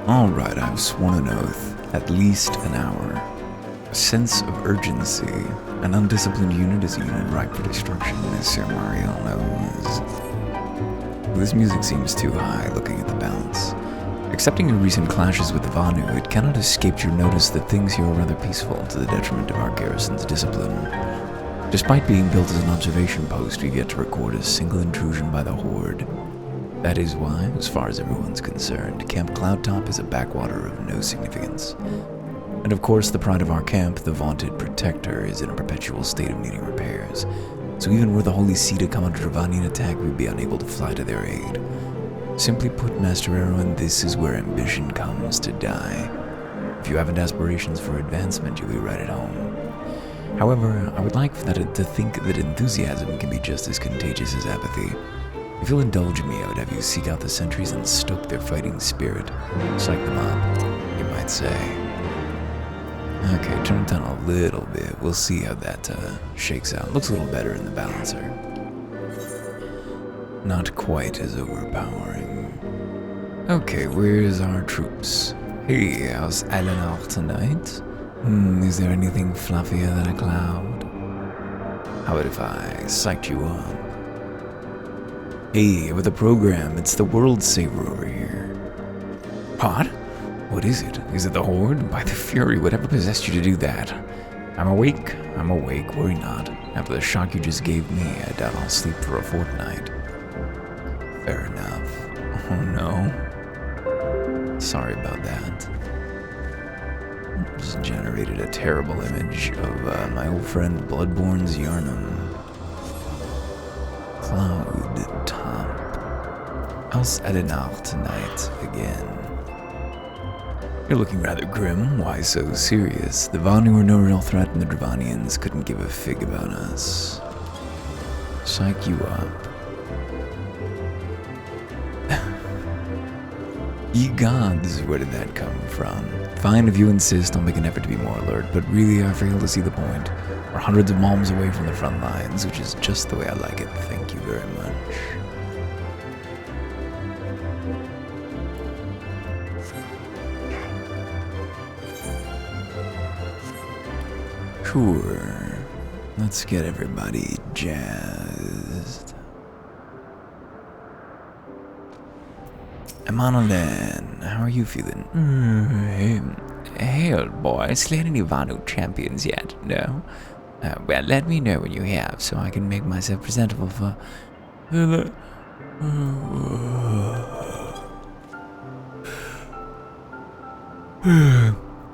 Alright, I've sworn an oath. At least an hour. A sense of urgency. An undisciplined unit is a unit ripe for destruction, as Sir Mario knows. This music seems too high, looking at the balance. Accepting your recent clashes with the Vanu, it cannot escape your notice that things here are rather peaceful to the detriment of our garrison's discipline. Despite being built as an observation post, we've yet to record a single intrusion by the Horde. That is why, as far as everyone's concerned, Camp Cloudtop is a backwater of no significance. And of course, the pride of our camp, the vaunted Protector, is in a perpetual state of needing repairs. So even were the Holy See to come under Dravanian attack, we'd be unable to fly to their aid. Simply put, Master Erwin, this is where ambition comes to die. If you haven't aspirations for advancement, you'll be right at home. However, I would like to think that enthusiasm can be just as contagious as apathy. If you'll indulge me, I would have you seek out the sentries and stoke their fighting spirit. Psych them up, you might say. Okay, turn it down a little bit. We'll see how that shakes out. Looks a little better in the balancer. Not quite as overpowering. Okay, where's our troops? Hey, how's Eleanor tonight? Is there anything fluffier than a cloud? How about if I psyched you up? Hey, with the program, it's the World Saver over here. What? What is it? Is it the Horde? By the Fury, whatever possessed you to do that? I'm awake, worry not. After the shock you just gave me, I doubt I'll sleep for a fortnight. Fair enough. Oh no. Sorry about that. Just generated a terrible image of my old friend Bloodborne's Yharnam. Cloudtop. How's Eleanor tonight again? You're looking rather grim. Why so serious? The Vanu were no real threat and the Dravanians couldn't give a fig about us. Psych you up. Ye gods, where did that come from? Fine if you insist, I'll make an effort to be more alert, but really I fail to see the point. We're hundreds of miles away from the front lines, which is just the way I like it. Thank you very much. Sure. Let's get everybody jazzed. Emmanuel, how are you feeling? Hey, old boy, slayed any Vanu champions yet? No? Well, let me know when you have, so I can make myself presentable for the...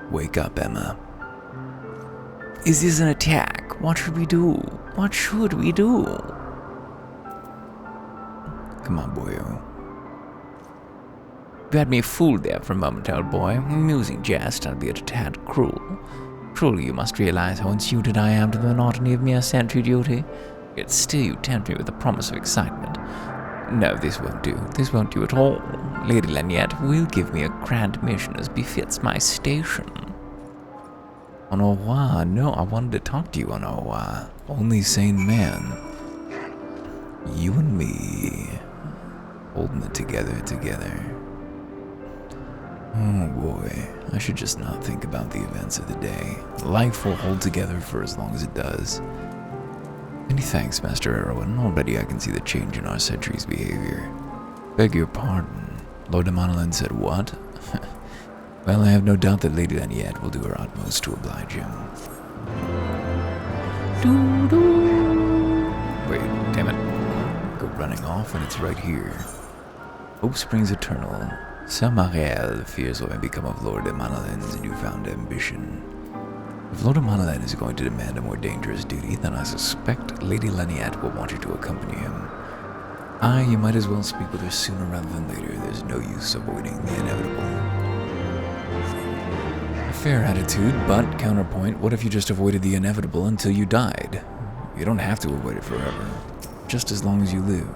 Wake up, Emma. Is this an attack? What should we do? What should we do? Come on, boyo. You had me fooled there for a moment, old boy. Amusing jest, albeit a tad cruel. Truly, you must realize how unsuited I am to the monotony of mere sentry duty. Yet still you tempt me with the promise of excitement. No, this won't do. This won't do at all. Lady Laniette will give me a grand mission as befits my station. On au revoir. No, I wanted to talk to you on au revoir. Only sane man. You and me. Holding it together. Oh boy, I should just not think about the events of the day. Life will hold together for as long as it does. Many thanks, Master Erwin. Already I can see the change in our sentry's behavior. Beg your pardon. Lord Amanolin said what? Well, I have no doubt that Lady Laniette will do her utmost to oblige him. Wait, damn it. Go running off and it's right here. Hope springs eternal. Sir Mariel fears what may become of Lord Amanolin's newfound ambition. If Lord Amanolin is going to demand a more dangerous duty, then I suspect Lady Laniette will want you to accompany him. Aye, you might as well speak with her sooner rather than later. There's no use avoiding the inevitable. A fair attitude, but counterpoint, what if you just avoided the inevitable until you died? You don't have to avoid it forever. Just as long as you live.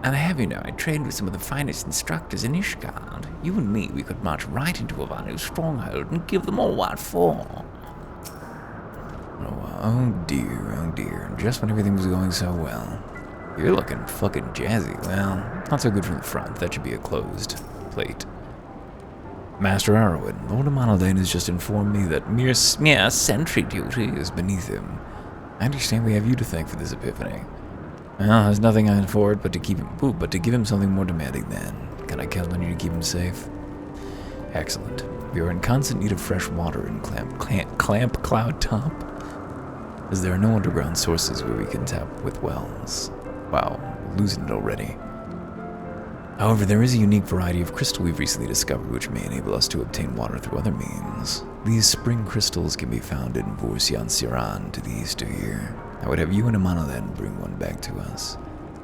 And I have you know, I trained with some of the finest instructors in Ishgard. You and me, we could march right into a Vanu stronghold and give them all what for. Oh dear. Just when everything was going so well. You're looking fucking jazzy. Well, not so good from the front. That should be a closed plate. Master Arwen, Lord Amanaldain has just informed me that mere sentry duty is beneath him. I understand we have you to thank for this epiphany. Well, there's nothing in for it but to give him something more demanding then. Can I count on you to keep him safe? Excellent. We are in constant need of fresh water in Clamp Cloud Top, as there are no underground sources where we can tap with wells. Wow, losing it already. However, there is a unique variety of crystal we've recently discovered which may enable us to obtain water through other means. These spring crystals can be found in Vorsian Siran to the east of here. I would have you and Amanaldain bring one back to us.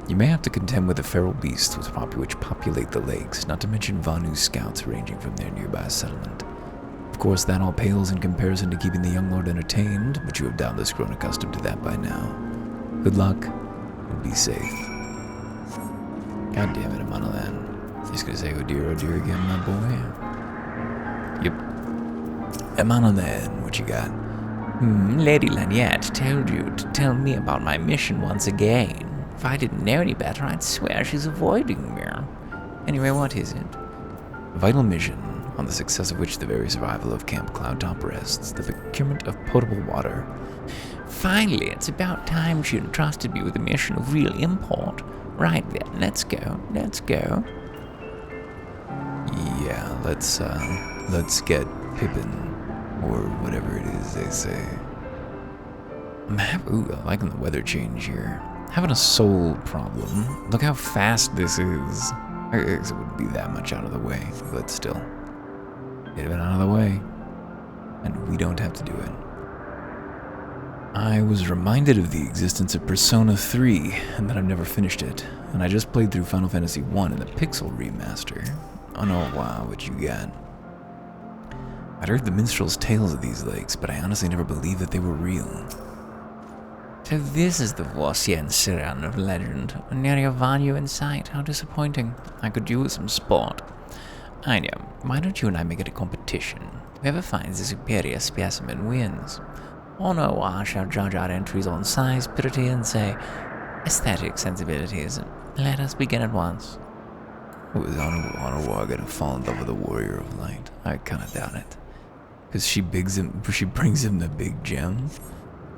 You may have to contend with the feral beasts which populate the lakes, not to mention Vanu scouts ranging from their nearby settlement. Of course, that all pales in comparison to keeping the young lord entertained, but you have doubtless grown accustomed to that by now. Good luck, and be safe. God damn it, Amanaldain. Just gonna say oh dear again, my boy. Yep. Amanaldain, what you got? Lady Laniette told you to tell me about my mission once again. If I didn't know any better, I'd swear she's avoiding me. Anyway, what is it? A vital mission, on the success of which the very survival of Camp Cloud Top rests, the procurement of potable water. Finally, it's about time she entrusted me with a mission of real import. Right then, let's go. Yeah, let's get Pippin, or whatever it is they say. Ooh, I'm liking the weather change here. Having a soul problem. Look how fast this is. I guess it wouldn't be that much out of the way, but still. Get it out of the way, and we don't have to do it. I was reminded of the existence of Persona 3, and that I've never finished it, and I just played through Final Fantasy 1 in the Pixel remaster. Oh no, wow, what you got? I'd heard the minstrels' tales of these lakes, but I honestly never believed that they were real. So this is the Vorsian Siran of legend. Nary a Vanu in sight. How disappointing. I could do with some sport. I know. Why don't you and I make it a competition? Whoever finds the superior specimen wins. Or no, I shall judge our entries on size, purity, and say aesthetic sensibilities. Let us begin at once. Was Honor gonna fall in love with the Warrior of Light? I kinda doubt it. Because she brings him the big gem.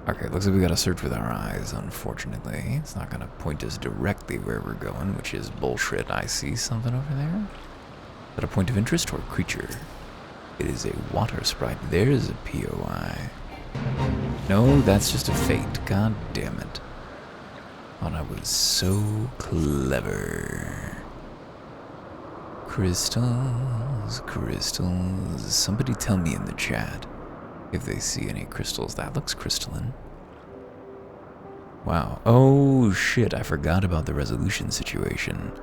Okay, looks like we gotta search with our eyes, unfortunately. It's not gonna point us directly where we're going, which is bullshit. I see something over there. Is that a point of interest or a creature? It is a water sprite. There's a POI. No, that's just a fate. God damn it. Thought I was so clever. Crystals. Somebody tell me in the chat if they see any crystals. That looks crystalline. Wow. Oh shit, I forgot about the resolution situation.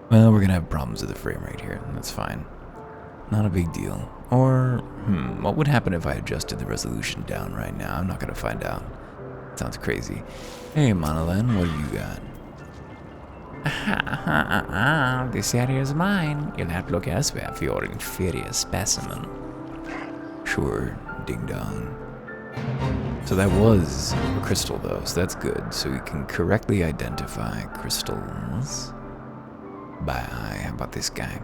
Well, we're gonna have problems with the frame rate here. That's fine. Not a big deal. Or, what would happen if I adjusted the resolution down right now? I'm not gonna find out. Sounds crazy. Hey, Amanaldain, what do you got? This area is mine. You'll have to look elsewhere for your inferior specimen. Sure, ding dong. So that was a crystal though, so that's good. So we can correctly identify crystals by eye. How about this guy?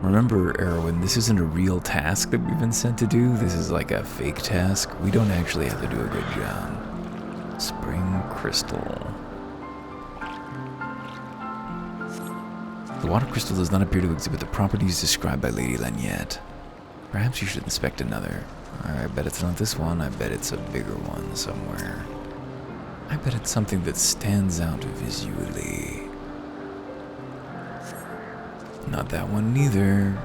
Remember, Erwin, this isn't a real task that we've been sent to do. This is like a fake task. We don't actually have to do a good job. Spring crystal. The water crystal does not appear to exhibit the properties described by Lady Laniette. Perhaps you should inspect another. I bet it's not this one. I bet it's a bigger one somewhere. I bet it's something that stands out visually. Not that one neither.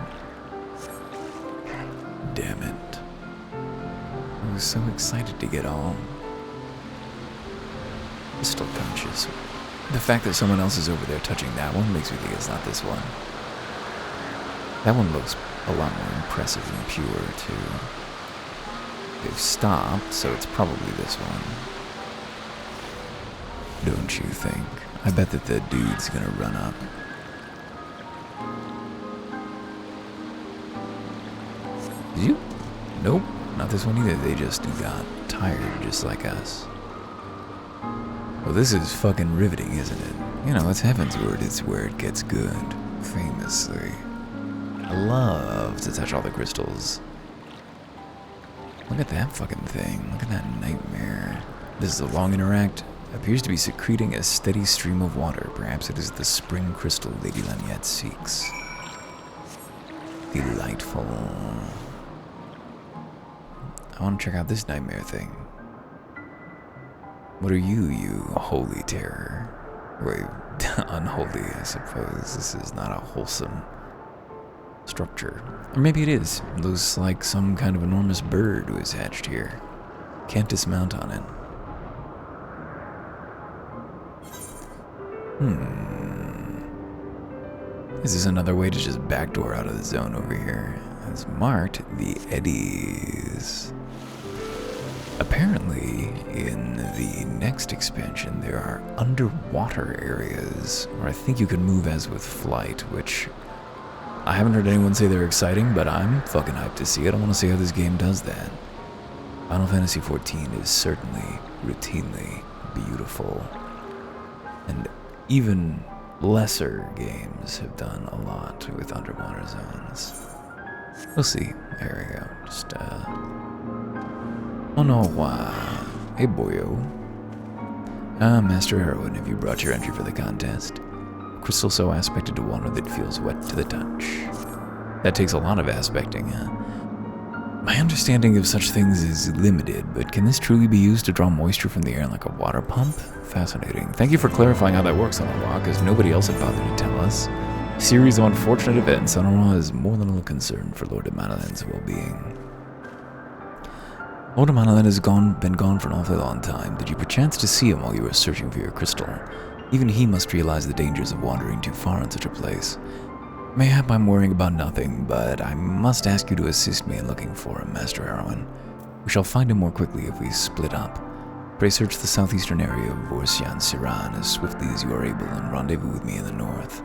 Damn it. I was so excited to get all crystal conscious. The fact that someone else is over there touching that one makes me think it's not this one. That one looks a lot more impressive and pure, too. They've stopped, so it's probably this one. Don't you think? I bet that the dude's gonna run up. You? Nope, not this one either. They just got tired just like us. Well, this is fucking riveting, isn't it? You know, it's Heaven's Word. It's where it gets good. famously. I love to touch all the crystals. Look at that fucking thing. Look at that nightmare. This is a long interact. Appears to be secreting a steady stream of water. Perhaps it is the spring crystal Lady Laniette seeks. Delightful. I want to check out this nightmare thing. What are you, you holy terror? Wait, unholy, I suppose. This is not a wholesome structure. Or maybe it is. It looks like some kind of enormous bird was hatched here. Can't dismount on it. This is another way to just backdoor out of the zone over here. It's marked the Eddies. Apparently, in the next expansion, there are underwater areas where I think you can move as with flight, which I haven't heard anyone say they're exciting, but I'm fucking hyped to see it. I want to see how this game does that. Final Fantasy XIV is certainly routinely beautiful, and even lesser games have done a lot with underwater zones. We'll see. There we go. Just, oh no, hey boyo. Master Heroine, have you brought your entry for the contest? Crystal so aspected to water that it feels wet to the touch. That takes a lot of aspecting, huh? My understanding of such things is limited, but can this truly be used to draw moisture from the air like a water pump? Fascinating. Thank you for clarifying how that works, Onowa, because nobody else had bothered to tell us. Series of unfortunate events, Onowa is more than a little concerned for Lord Amanalen's well-being. Lord Amanalan has been gone for an awfully long time. Did you perchance to see him while you were searching for your crystal? Even he must realize the dangers of wandering too far in such a place. Mayhap I'm worrying about nothing, but I must ask you to assist me in looking for him, Master Heroine. We shall find him more quickly if we split up. Pray search the southeastern area of Vorsian Siran as swiftly as you are able and rendezvous with me in the north.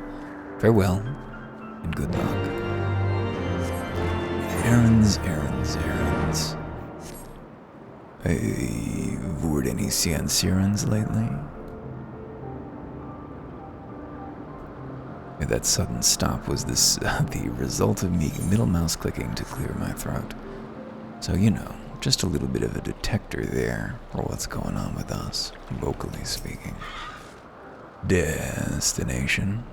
Farewell, and good luck. Errands. Hey, vored any Sian Sirens lately? That sudden stop was the result of me middle mouse clicking to clear my throat. So, you know, just a little bit of a detector there for what's going on with us, vocally speaking. Destination.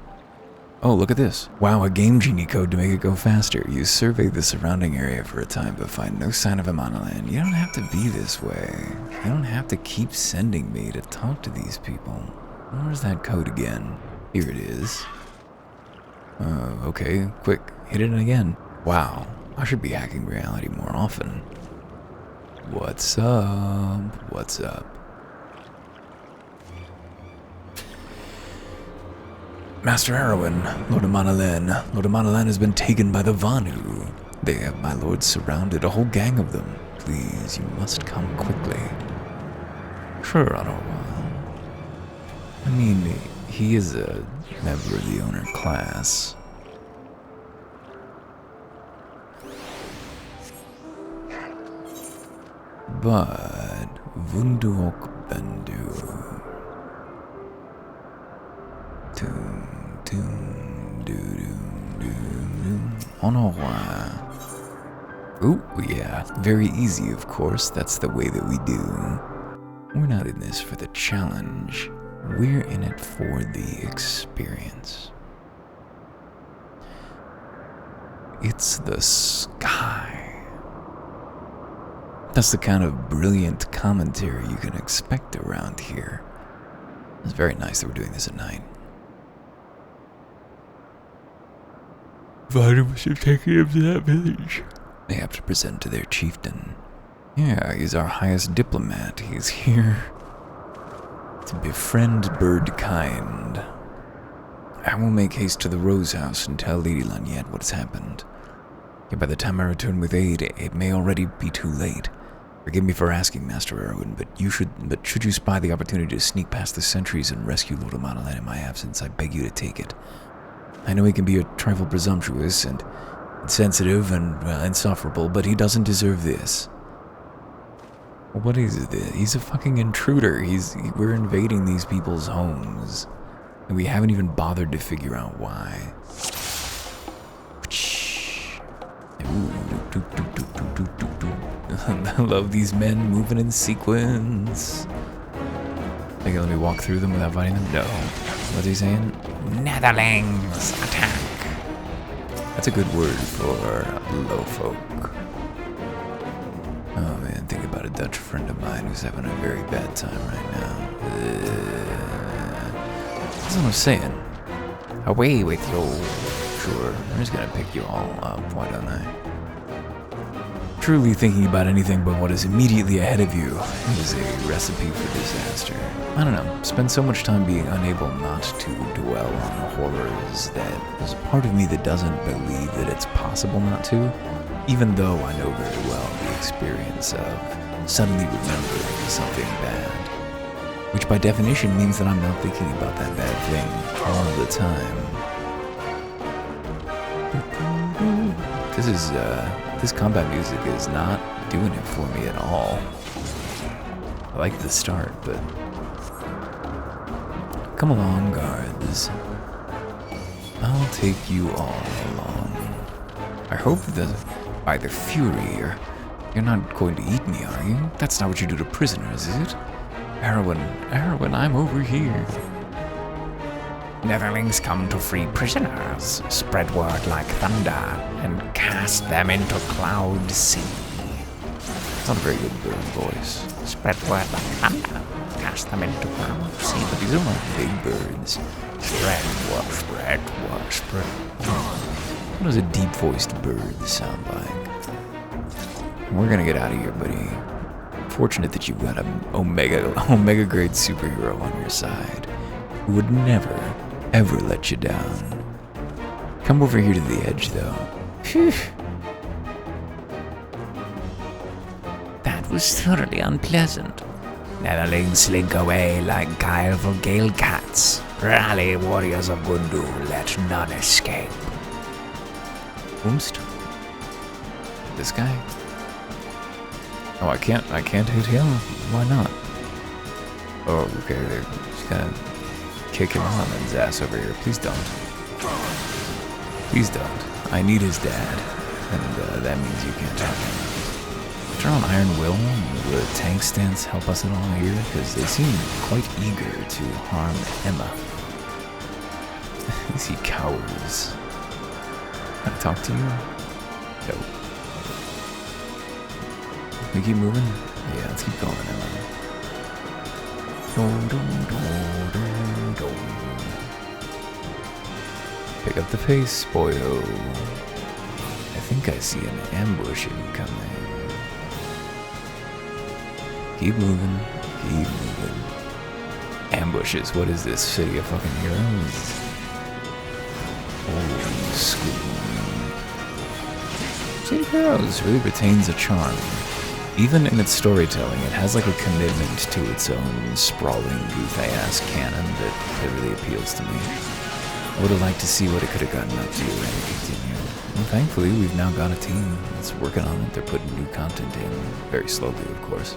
Oh, look at this. Wow, a Game Genie code to make it go faster. You survey the surrounding area for a time but find no sign of Amanalan. You don't have to be this way. You don't have to keep sending me to talk to these people. Where's that code again? Here it is. Okay, quick, hit it again. Wow, I should be hacking reality more often. What's up? What's up? Master Heroine, Lord Amanalan. Lord Amanalan has been taken by the Vanu. They have my lord surrounded, a whole gang of them. Please, you must come quickly. Sure, Onowa. I mean, he is a member of the owner class. But Vunduok Bendu. Onowa. Ooh, yeah, very easy, of course. That's the way that we do. We're not in this for the challenge. We're in it for the experience. It's the sky. That's the kind of brilliant commentary you can expect around here. It's very nice that we're doing this at night. Vanu must have taken him to that village. They have to present to their chieftain. Yeah, he's our highest diplomat. He's here to befriend bird kind. I will make haste to the Rose House and tell Lady Laniette what has happened. Yet by the time I return with aid, it may already be too late. Forgive me for asking, Master Erwin, but should you spy the opportunity to sneak past the sentries and rescue Lord Amanalan in my absence, I beg you to take it. I know he can be a trifle presumptuous and insensitive and insufferable, but he doesn't deserve this. What is this? He's a fucking intruder. We're invading these people's homes. And we haven't even bothered to figure out why. I love these men moving in sequence. Okay, let me walk through them without fighting them. No. What's he saying? Netherlings, attack. That's a good word for low folk. Oh man, think about a Dutch friend of mine who's having a very bad time right now. That's what I'm saying. Away with you. Sure, I'm just gonna pick you all up, why don't I? Truly thinking about anything but what is immediately ahead of you is a recipe for disaster. I don't know, spend so much time being unable not to dwell on horrors that there's a part of me that doesn't believe that it's possible not to, even though I know very well the experience of suddenly remembering something bad. Which by definition means that I'm not thinking about that bad thing all the time. This combat music is not doing it for me at all. I like the start, but... Come along, guards. I'll take you all along. I hope that by the fury, you're not going to eat me, are you? That's not what you do to prisoners, is it? Erwin, I'm over here. Netherlings come to free prisoners. Spread word like thunder and cast them into Cloud Sea. It's not a very good bird voice. Spread word like thunder. Cast them into Cloud Sea. But these are not big birds. Spread word, spread word, spread. What does a deep-voiced bird sound like? We're gonna get out of here, buddy. Fortunate that you've got an Omega grade superhero on your side who would never, ever let you down. Come over here to the edge, though. Phew. That was thoroughly unpleasant. Netherlings slink away like guileful gale cats. Rally, warriors of Gundu, let none escape. Boomst? This guy? Oh, I can't hit him? Why not? Oh, okay, they're just gonna kick him on his ass over here. Please don't. Please don't. I need his dad, and that means you can't have him. Turn on Iron Will. Will the tank stance help us at all here? Because they seem quite eager to harm Emma. Is he cowards? Can I talk to you? No. We keep moving? Yeah, let's keep going, Emma. Pick up the pace, boyo. I think I see an ambush incoming. Keep moving, keep moving. Ambushes, what is this? City of fucking heroes? Holy school. City of Heroes really retains a charm. Even in its storytelling, it has like a commitment to its own sprawling, goofy-ass canon that really appeals to me. I would have liked to see what it could have gotten up to and continue. And thankfully, we've now got a team that's working on it. They're putting new content in, very slowly, of course.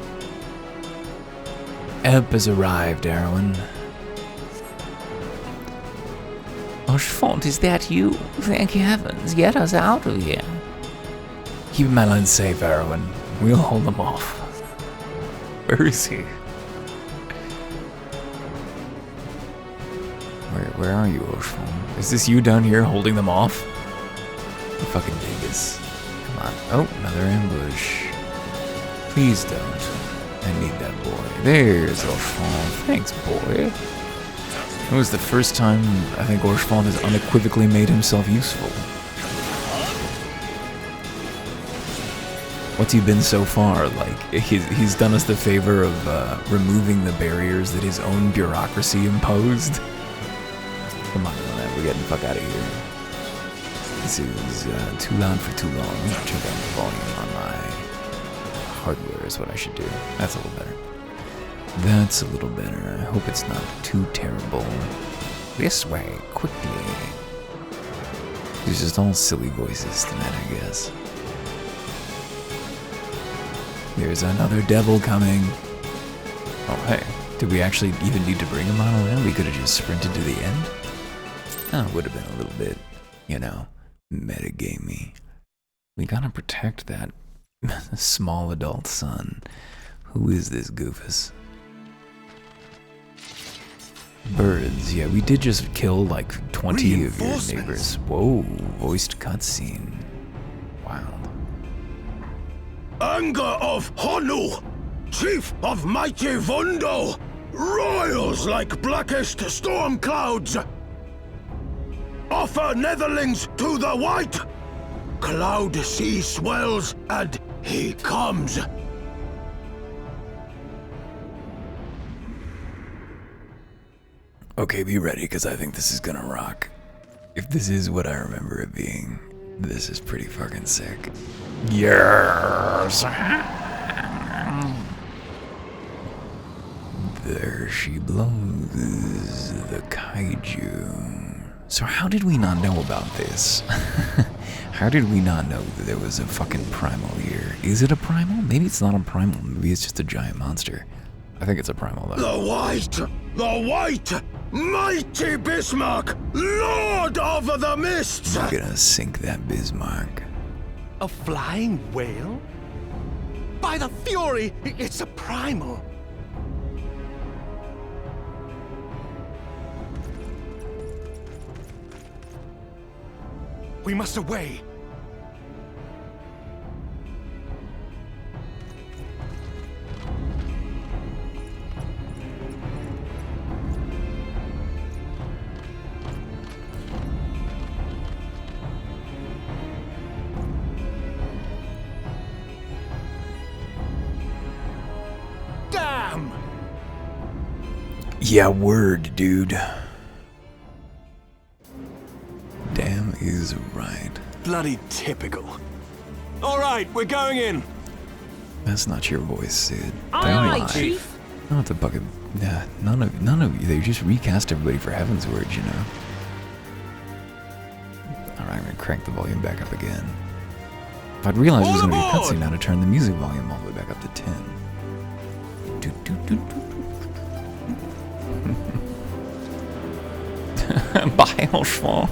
Ebb has arrived, Erwin. Oshfont, is that you? Thank heavens, get us out of here. Keep Melon safe, Erwin. We'll hold them off. Where is he? Where are you, Oshfont? Is this you down here holding them off? You fucking dingus. Come on. Oh, another ambush. Please don't. I need that boy. There's Oshfont. Thanks, boy. It was the first time I think Oshfont has unequivocally made himself useful. What's he been so far? Like, he's done us the favor of removing the barriers that his own bureaucracy imposed. Come on, man, we're getting the fuck out of here. This is too loud for too long. Check out the volume on my hardware is what I should do. That's a little better. That's a little better. I hope it's not too terrible. This way, quickly. These just all silly voices tonight, I guess. There's another devil coming. Oh, hey. Did we actually even need to bring a model in? We could have just sprinted to the end. Oh, it would have been a little bit, you know, metagamey. We gotta protect that small adult son. Who is this goofus? Birds, yeah, we did just kill like 20 of your neighbors. Whoa, voiced cutscene. Wow. Anger of Honu, chief of mighty Vondo, roils like blackest storm clouds. Offer netherlings to the white. Cloud sea swells and he comes. Okay, be ready, because I think this is gonna rock. If this is what I remember it being, this is pretty fucking sick. Yes! There she blows, the kaiju. So how did we not know about this? How did we not know that there was a fucking primal here? Is it a primal? Maybe it's not a primal, maybe it's just a giant monster. I think it's a primal though. The white, mighty Bismarck, lord of the mists! I'm gonna sink that Bismarck. A flying whale? By the fury, it's a primal. We must away. Damn! Yeah, word, dude. Damn is right. Bloody typical. All right, we're going in. That's not your voice, Sid. Aye, Chief. Not the bucket. Nah, none of you. They just recast everybody for Heaven's Word, you know. Alright, I'm gonna crank the volume back up again. If I'd realized it was gonna be a cutscene, I'd have turned the music volume all the way back up to 10. Bye, Oshval.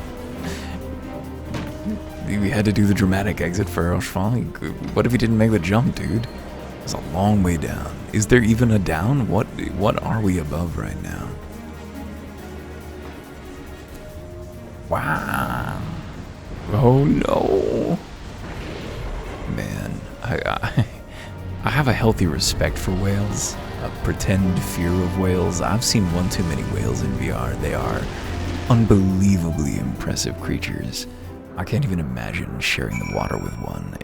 We had to do the dramatic exit for Oshval. What if he didn't make the jump, dude? It's a long way down. Is there even a down? What are we above right now? Wow. Oh no. Man, I have a healthy respect for whales. A pretend fear of whales. I've seen one too many whales in VR. They are unbelievably impressive creatures. I can't even imagine sharing the water with one.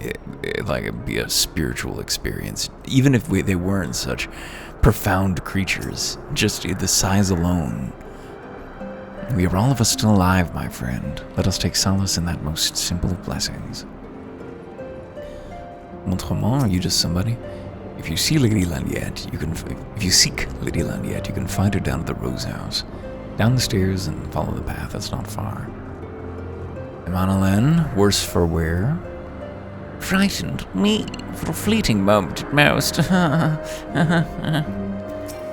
It'd be a spiritual experience, even if they weren't such profound creatures. Just the size alone. We are all of us still alive, my friend. Let us take solace in that most simple of blessings. Montrement, are you just somebody? If you see Lady Laniette, if you seek Lady Laniette, you can find her down at the Rose House. Down the stairs and follow the path. That's not far. Emmanuel, worse for wear. Frightened me for a fleeting moment at most.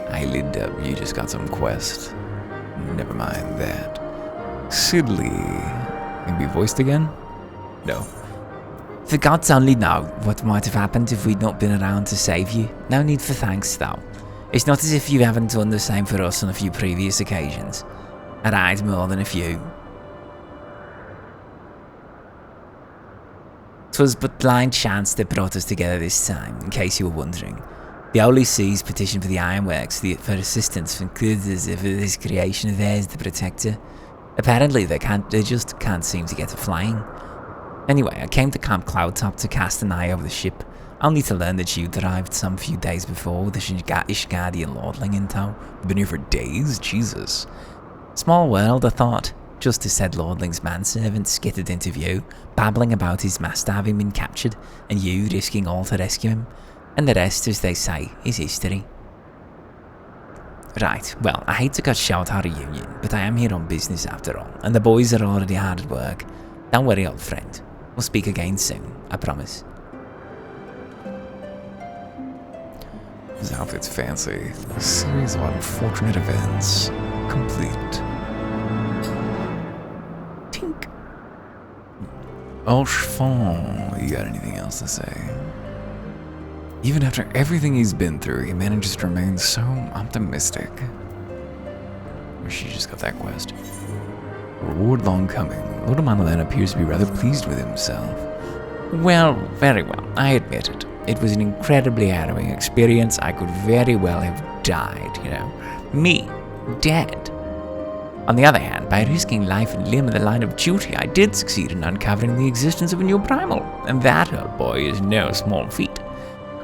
Eyelid up, you just got some quest. Never mind that. Sidley. Can be voiced again? No. The gods only know what might have happened if we'd not been around to save you. No need for thanks, though. It's not as if you haven't done the same for us on a few previous occasions. Alright, more than a few. 'Twas but blind chance that brought us together this time, in case you were wondering. The Holy Seas petitioned for the Ironworks for assistance from Kudas for this creation of theirs, the Protector. Apparently they just can't seem to get to flying. Anyway, I came to Camp Cloudtop to cast an eye over the ship, only to learn that you'd arrived some few days before with the Ishgadi Lordling in tow. We've been here for days? Jesus. Small world, I thought. Just as said Lordling's manservant skittered into view, babbling about his master having been captured, and you risking all to rescue him. And the rest, as they say, is history. Right, well, I hate to cut short our reunion, but I am here on business after all, and the boys are already hard at work. Don't worry, old friend. We'll speak again soon, I promise. His outfit's fancy. A series of unfortunate events. Complete. Tink. Oshfon, you got anything else to say? Even after everything he's been through, he manages to remain so optimistic. Wish he just got that quest. Reward long coming. Lord Amanalan appears to be rather pleased with himself. Well, very well, I admit it. It was an incredibly harrowing experience. I could very well have died, you know. Me, dead. On the other hand, by risking life and limb in the line of duty, I did succeed in uncovering the existence of a new primal, and that, old boy, is no small feat.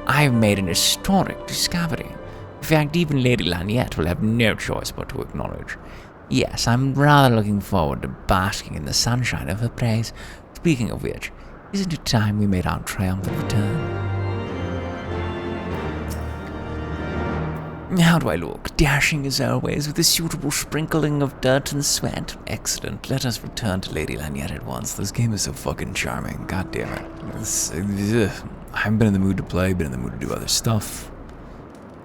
I have made an historic discovery. In fact, even Lady Laniette will have no choice but to acknowledge. Yes, I'm rather looking forward to basking in the sunshine of her praise. Speaking of which, isn't it time we made our triumphant return? How do I look? Dashing as always, with a suitable sprinkling of dirt and sweat. Excellent. Let us return to Lady Laniette at once. This game is so fucking charming. God damn it. I haven't been in the mood to play, been in the mood to do other stuff.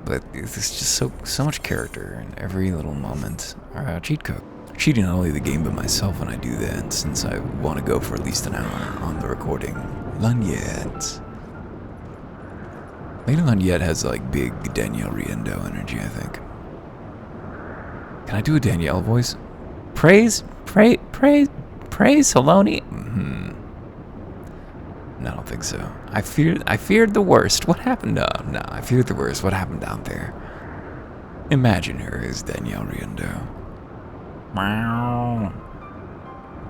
But there's just so much character in every little moment. Cheat code. Cheating not only the game but myself when I do that, since I want to go for at least an hour on the recording. Laniette. Lady Laniette has like big Danielle Riendeau energy, I think. Can I do a Danielle voice? Praise, Saloni. No, I don't think so. I feared the worst. What happened? No, I feared the worst. What happened down there? Imagine her as Danielle Riendeau. Meow.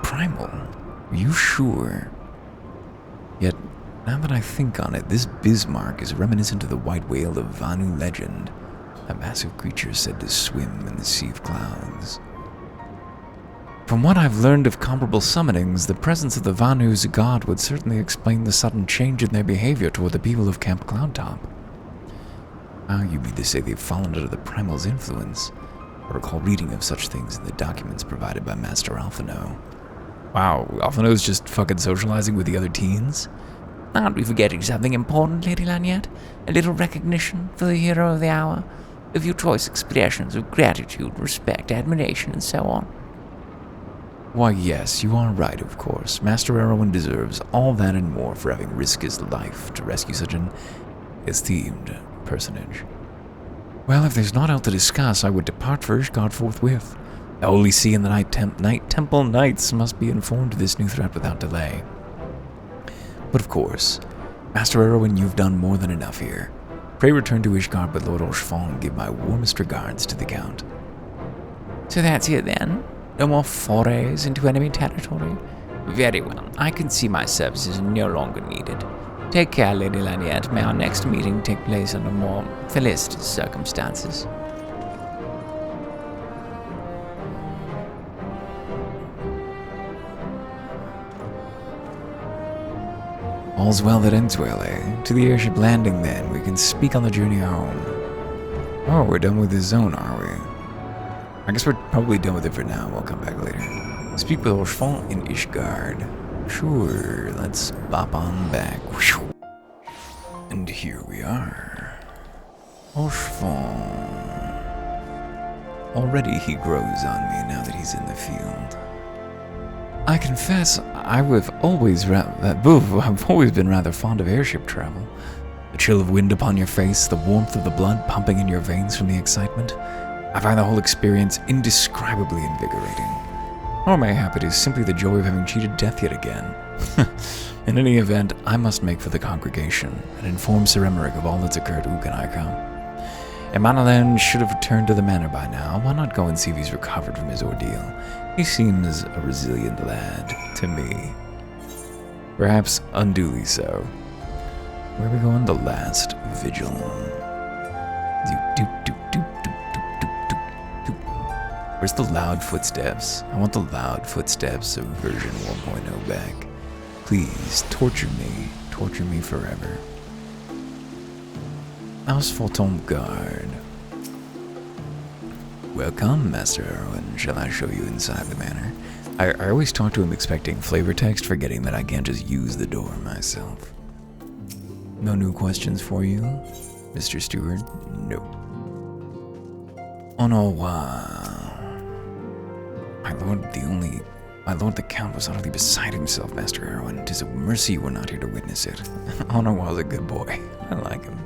Primal? Are you sure? Yet, now that I think on it, this Bismarck is reminiscent of the white whale of Vanu legend, a massive creature said to swim in the sea of clouds. From what I've learned of comparable summonings, the presence of the Vanu's god would certainly explain the sudden change in their behavior toward the people of Camp Cloudtop. You mean to say they've fallen under the Primal's influence? I recall reading of such things in the documents provided by Master Alphino. Wow, Alphino's just fucking socializing with the other teens? Aren't we forgetting something important, Lady Laniette? A little recognition for the hero of the hour? A few choice expressions of gratitude, respect, admiration, and so on. Why, yes, you are right, of course. Master Erwin deserves all that and more for having risked his life to rescue such an esteemed personage. Well, if there's naught else to discuss, I would depart for Ishgard forthwith. The Holy See and the Night Temple Knights must be informed of this new threat without delay. But of course, Master Erwin, you've done more than enough here. Pray return to Ishgard with Lord Oshfong and give my warmest regards to the Count. So that's it then? No more forays into enemy territory? Very well. I can see my services are no longer needed. Take care, Lady Laniette. May our next meeting take place under more felicitous circumstances. All's well that ends well, eh? To the airship landing, then. We can speak on the journey home. Oh, we're done with this zone, are we? I guess we're probably done with it for now. We'll come back later. Speak with Oshfong in Ishgard. Sure, let's bop on back. And here we are. Oshfong. Already he grows on me now that he's in the field. I confess, I've always been rather fond of airship travel. The chill of wind upon your face, the warmth of the blood pumping in your veins from the excitement. I find the whole experience indescribably invigorating. Or mayhap it is simply the joy of having cheated death yet again. In any event, I must make for the congregation and inform Sir Emmerich of all that's occurred. Ooh, can I come? Amanalan should have returned to the manor by now. Why not go and see if he's recovered from his ordeal? He seems a resilient lad, to me. Perhaps unduly so. Where are we going? The last vigil. Where's the loud footsteps? I want the loud footsteps of version 1.0 back. Please, torture me forever. Ausfalton Guard. Welcome, Master Erwin. Shall I show you inside the manor? I always talk to him expecting flavor text, forgetting that I can't just use the door myself. No new questions for you? Mr. Stewart? No. Oh no, my lord the Count was utterly beside himself, Master Erwin. 'Tis a mercy you were not here to witness it. Honor was a good boy. I like him.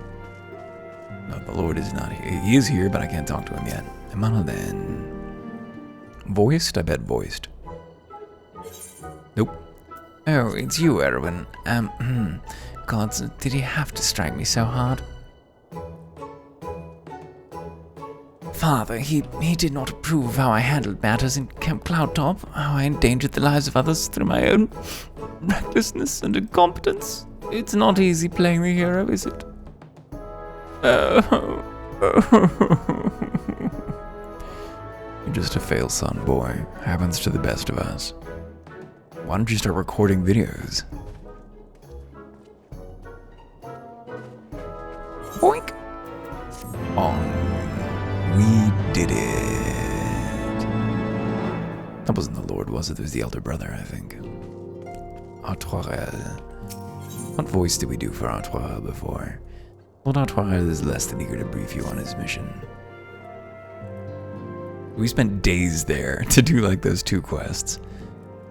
No, the Lord is not here. He is here, but I can't talk to him yet. Amana then. Voiced? I bet voiced. Nope. Oh, it's you, Erwin. Gods, did he have to strike me so hard? Father, he did not approve of how I handled matters in Camp Cloudtop, how I endangered the lives of others through my own recklessness and incompetence. It's not easy playing the hero, is it? You're just a fail son, boy. Happens to the best of us. Why don't you start recording videos? Boink! We did it. That wasn't the Lord, was it? It was the elder brother, I think. Artoirel. What voice did we do for Artoirel before? Lord Artoirel is less than eager to brief you on his mission. We spent days there to do like those 2 quests.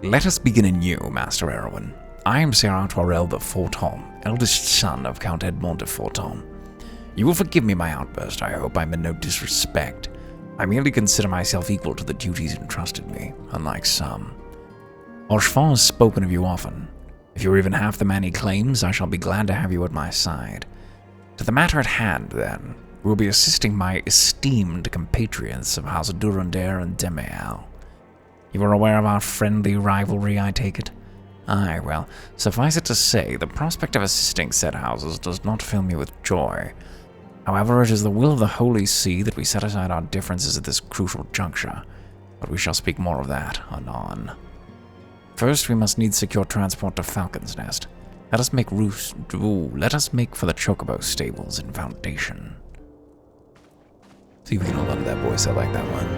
Let us begin anew, Master Erwin. I am Sir Artoirel de Forton, eldest son of Count Edmond de Forton. You will forgive me my outburst, I hope. I'm in no disrespect. I merely consider myself equal to the duties entrusted me, unlike some. Orchefort has spoken of you often. If you're even half the man he claims, I shall be glad to have you at my side. To the matter at hand, then, we will be assisting my esteemed compatriots of House Durandare and Deméal. You are aware of our friendly rivalry, I take it? Aye, well, suffice it to say, the prospect of assisting said houses does not fill me with joy. However, it is the will of the Holy See that we set aside our differences at this crucial juncture, but we shall speak more of that anon. First, we must needs secure transport to Falcon's Nest. Let us make for the Chocobo stables in Foundation. See if we can hold on to that voice. I like that one.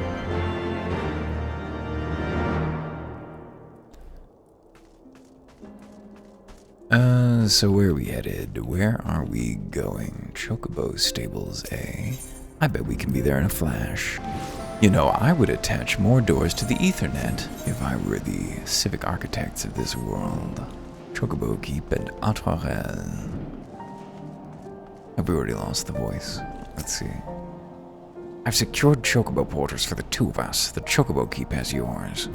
So where are we headed? Where are we going? Chocobo stables, eh? I bet we can be there in a flash. You know, I would attach more doors to the Ethernet if I were the civic architects of this world. Chocobo Keep and Artoirel. Have we already lost the voice? Let's see. I've secured Chocobo porters for the 2 of us. The Chocobo Keep has yours.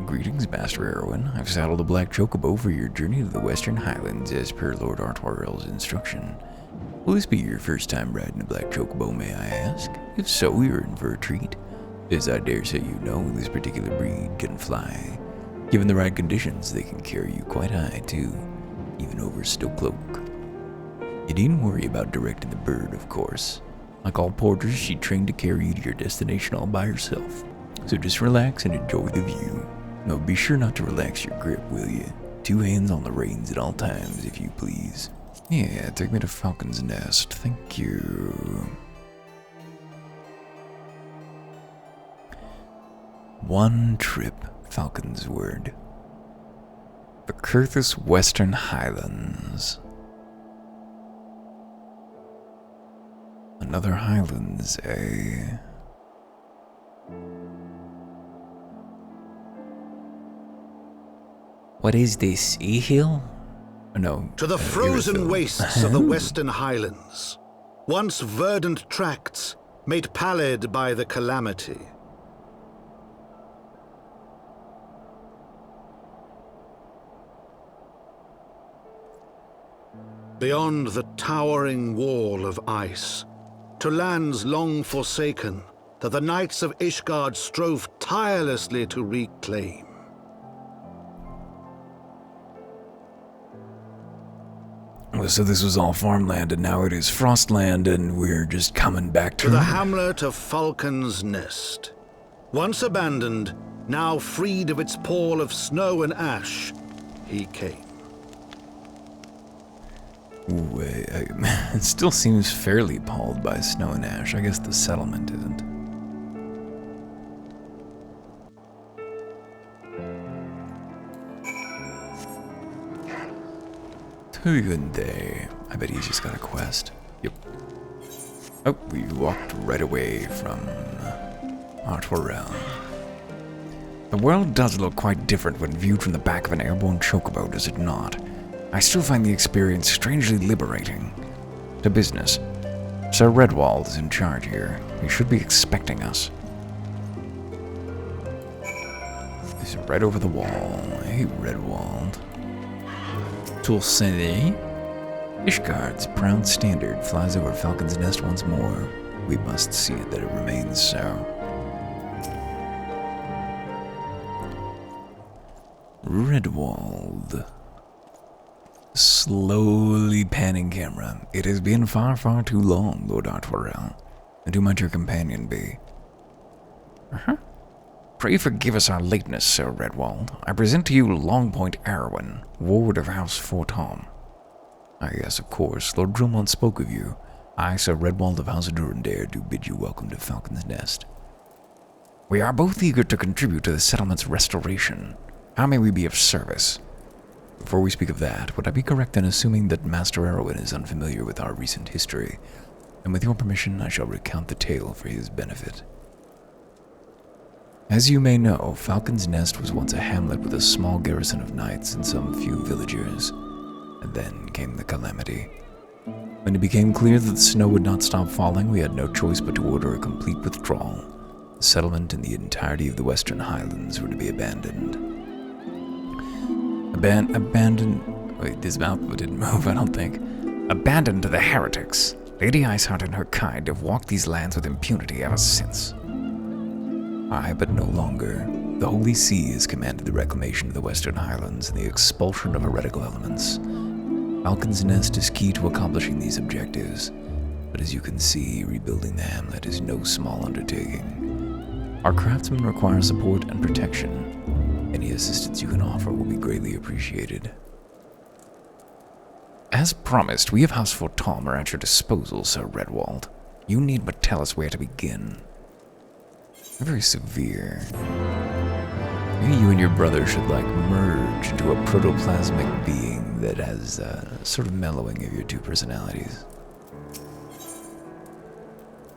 Greetings, Master Erwin. I've saddled a black chocobo for your journey to the Western Highlands as per Lord Artoirel's instruction. Will this be your first time riding a black chocobo, may I ask? If so, you're in for a treat. As I dare say you know, this particular breed can fly. Given the right conditions, they can carry you quite high, too, even over Stokecloak. You needn't worry about directing the bird, of course. Like all porters, she's trained to carry you to your destination all by herself. So just relax and enjoy the view. Now be sure not to relax your grip, will you? 2 hands on the reins at all times, if you please. Yeah, take me to Falcon's Nest. Thank you. 1 trip, Falcon's Word. The Curthus Western Highlands. Another Highlands, eh? What is this, Ehil? No. To the frozen wastes of the Western Highlands, once verdant tracts made pallid by the calamity. Beyond the towering wall of ice, to lands long forsaken that the knights of Ishgard strove tirelessly to reclaim. So this was all farmland, and now it is frostland, and we're just coming back to the hamlet of Falcon's Nest. Once abandoned, now freed of its pall of snow and ash, he came. Ooh, it still seems fairly palled by snow and ash. I guess the settlement isn't. Tugunday. I bet he's just got a quest. Yep. Oh, we walked right away from Artwell Realm. The world does look quite different when viewed from the back of an airborne chocobo, does it not? I still find the experience strangely liberating. To business. Sir Redwald is in charge here. He should be expecting us. He's right over the wall. Hey, Redwald. Tulsene. Ishgard's proud standard flies over Falcon's Nest once more. We must see that it remains so. Redwald. Slowly panning camera. It has been far, far too long, Lord Artwarel. And who might your companion be? Pray forgive us our lateness, Sir Redwald. I present to you Longpoint Arwen, ward of House Fortom. Ah, yes, of course. Lord Drumont spoke of you. I, Sir Redwald of House Durandare, do bid you welcome to Falcon's Nest. We are both eager to contribute to the settlement's restoration. How may we be of service? Before we speak of that, would I be correct in assuming that Master Arwen is unfamiliar with our recent history? And with your permission, I shall recount the tale for his benefit. As you may know, Falcon's Nest was once a hamlet with a small garrison of knights and some few villagers. And then came the calamity. When it became clear that the snow would not stop falling, we had no choice but to order a complete withdrawal. The settlement and the entirety of the Western Highlands were to be abandoned. Abandoned? Wait, this mouth didn't move, I don't think. Abandoned to the heretics. Lady Iceheart and her kind have walked these lands with impunity ever since. Aye, but no longer. The Holy See has commanded the reclamation of the Western Highlands and the expulsion of heretical elements. Falcon's Nest is key to accomplishing these objectives, but as you can see, rebuilding the hamlet is no small undertaking. Our craftsmen require support and protection. Any assistance you can offer will be greatly appreciated. As promised, we of House Fortom are at your disposal, Sir Redwald. You need but tell us where to begin. Very severe. Maybe you and your brother should, merge into a protoplasmic being that has sort of mellowing of your two personalities.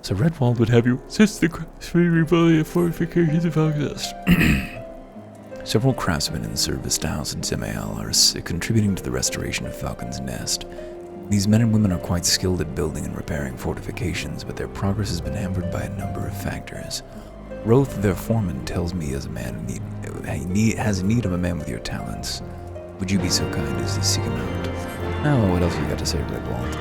So Redwald would have you assist the craftsmen rebuilding the fortifications of Falcon's Nest. Several craftsmen in service to House Zemael are contributing to the restoration of Falcon's Nest. These men and women are quite skilled at building and repairing fortifications, but their progress has been hampered by a number of factors. Roth, their foreman, tells me as a man has need of a man with your talents. Would you be so kind as to seek him out? Oh, what else have you got to say, Redwald?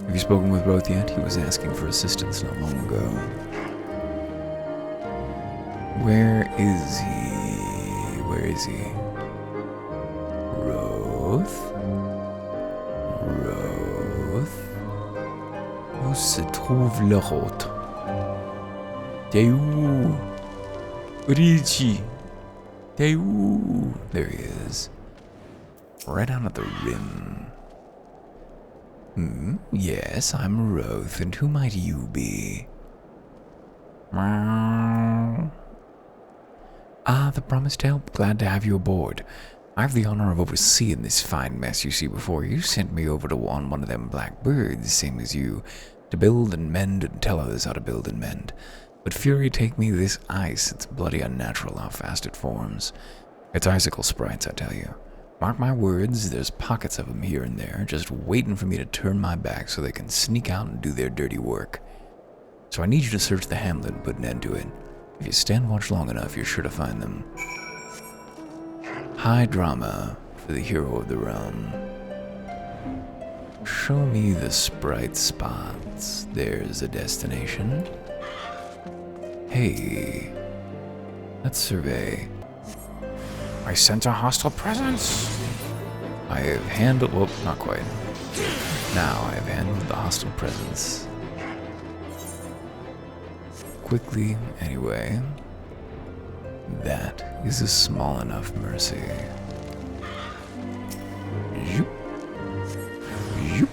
Have you spoken with Roth yet? He was asking for assistance not long ago. Where is he? Where is he? Roth? Où se trouve le Roth? T'es où? Richie? T'es où? There he is. Right down at the rim. Yes, I'm Roth, and who might you be? Ah, the promised help. Glad to have you aboard. I have the honor of overseeing this fine mess you see before you. Sent me over to on one of them black birds, same as you, to build and mend and tell others how to build and mend. But fury take me, this ice, it's bloody unnatural how fast it forms. It's icicle sprites, I tell you. Mark my words, there's pockets of them here and there, just waiting for me to turn my back so they can sneak out and do their dirty work. So I need you to search the hamlet and put an end to it. If you stand watch long enough, you're sure to find them. High drama for the hero of the realm. Show me the sprite spots. There's a destination. Hey, let's survey. I sense a hostile presence. I have handled, well, not quite. Now I have handled the hostile presence. Quickly, anyway. That is a small enough mercy. Zoop. Zoop.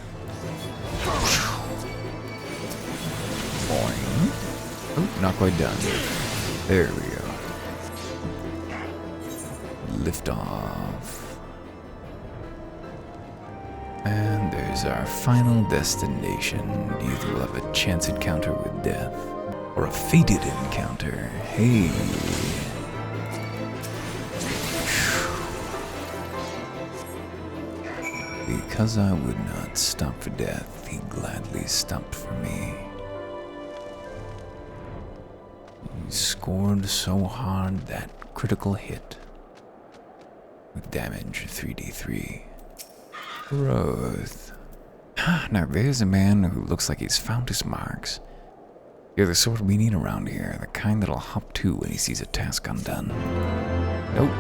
Boing. Oh, not quite done. There we go. Lift off. And there's our final destination. Either we'll have a chance encounter with death, or a fated encounter. Hey. Because I would not stop for death, he gladly stopped for me. He scored so hard that critical hit. With damage of 3d3. Growth. Now there's a man who looks like he's found his marks. You're the sort we need around here, the kind that'll hop to when he sees a task undone. Nope.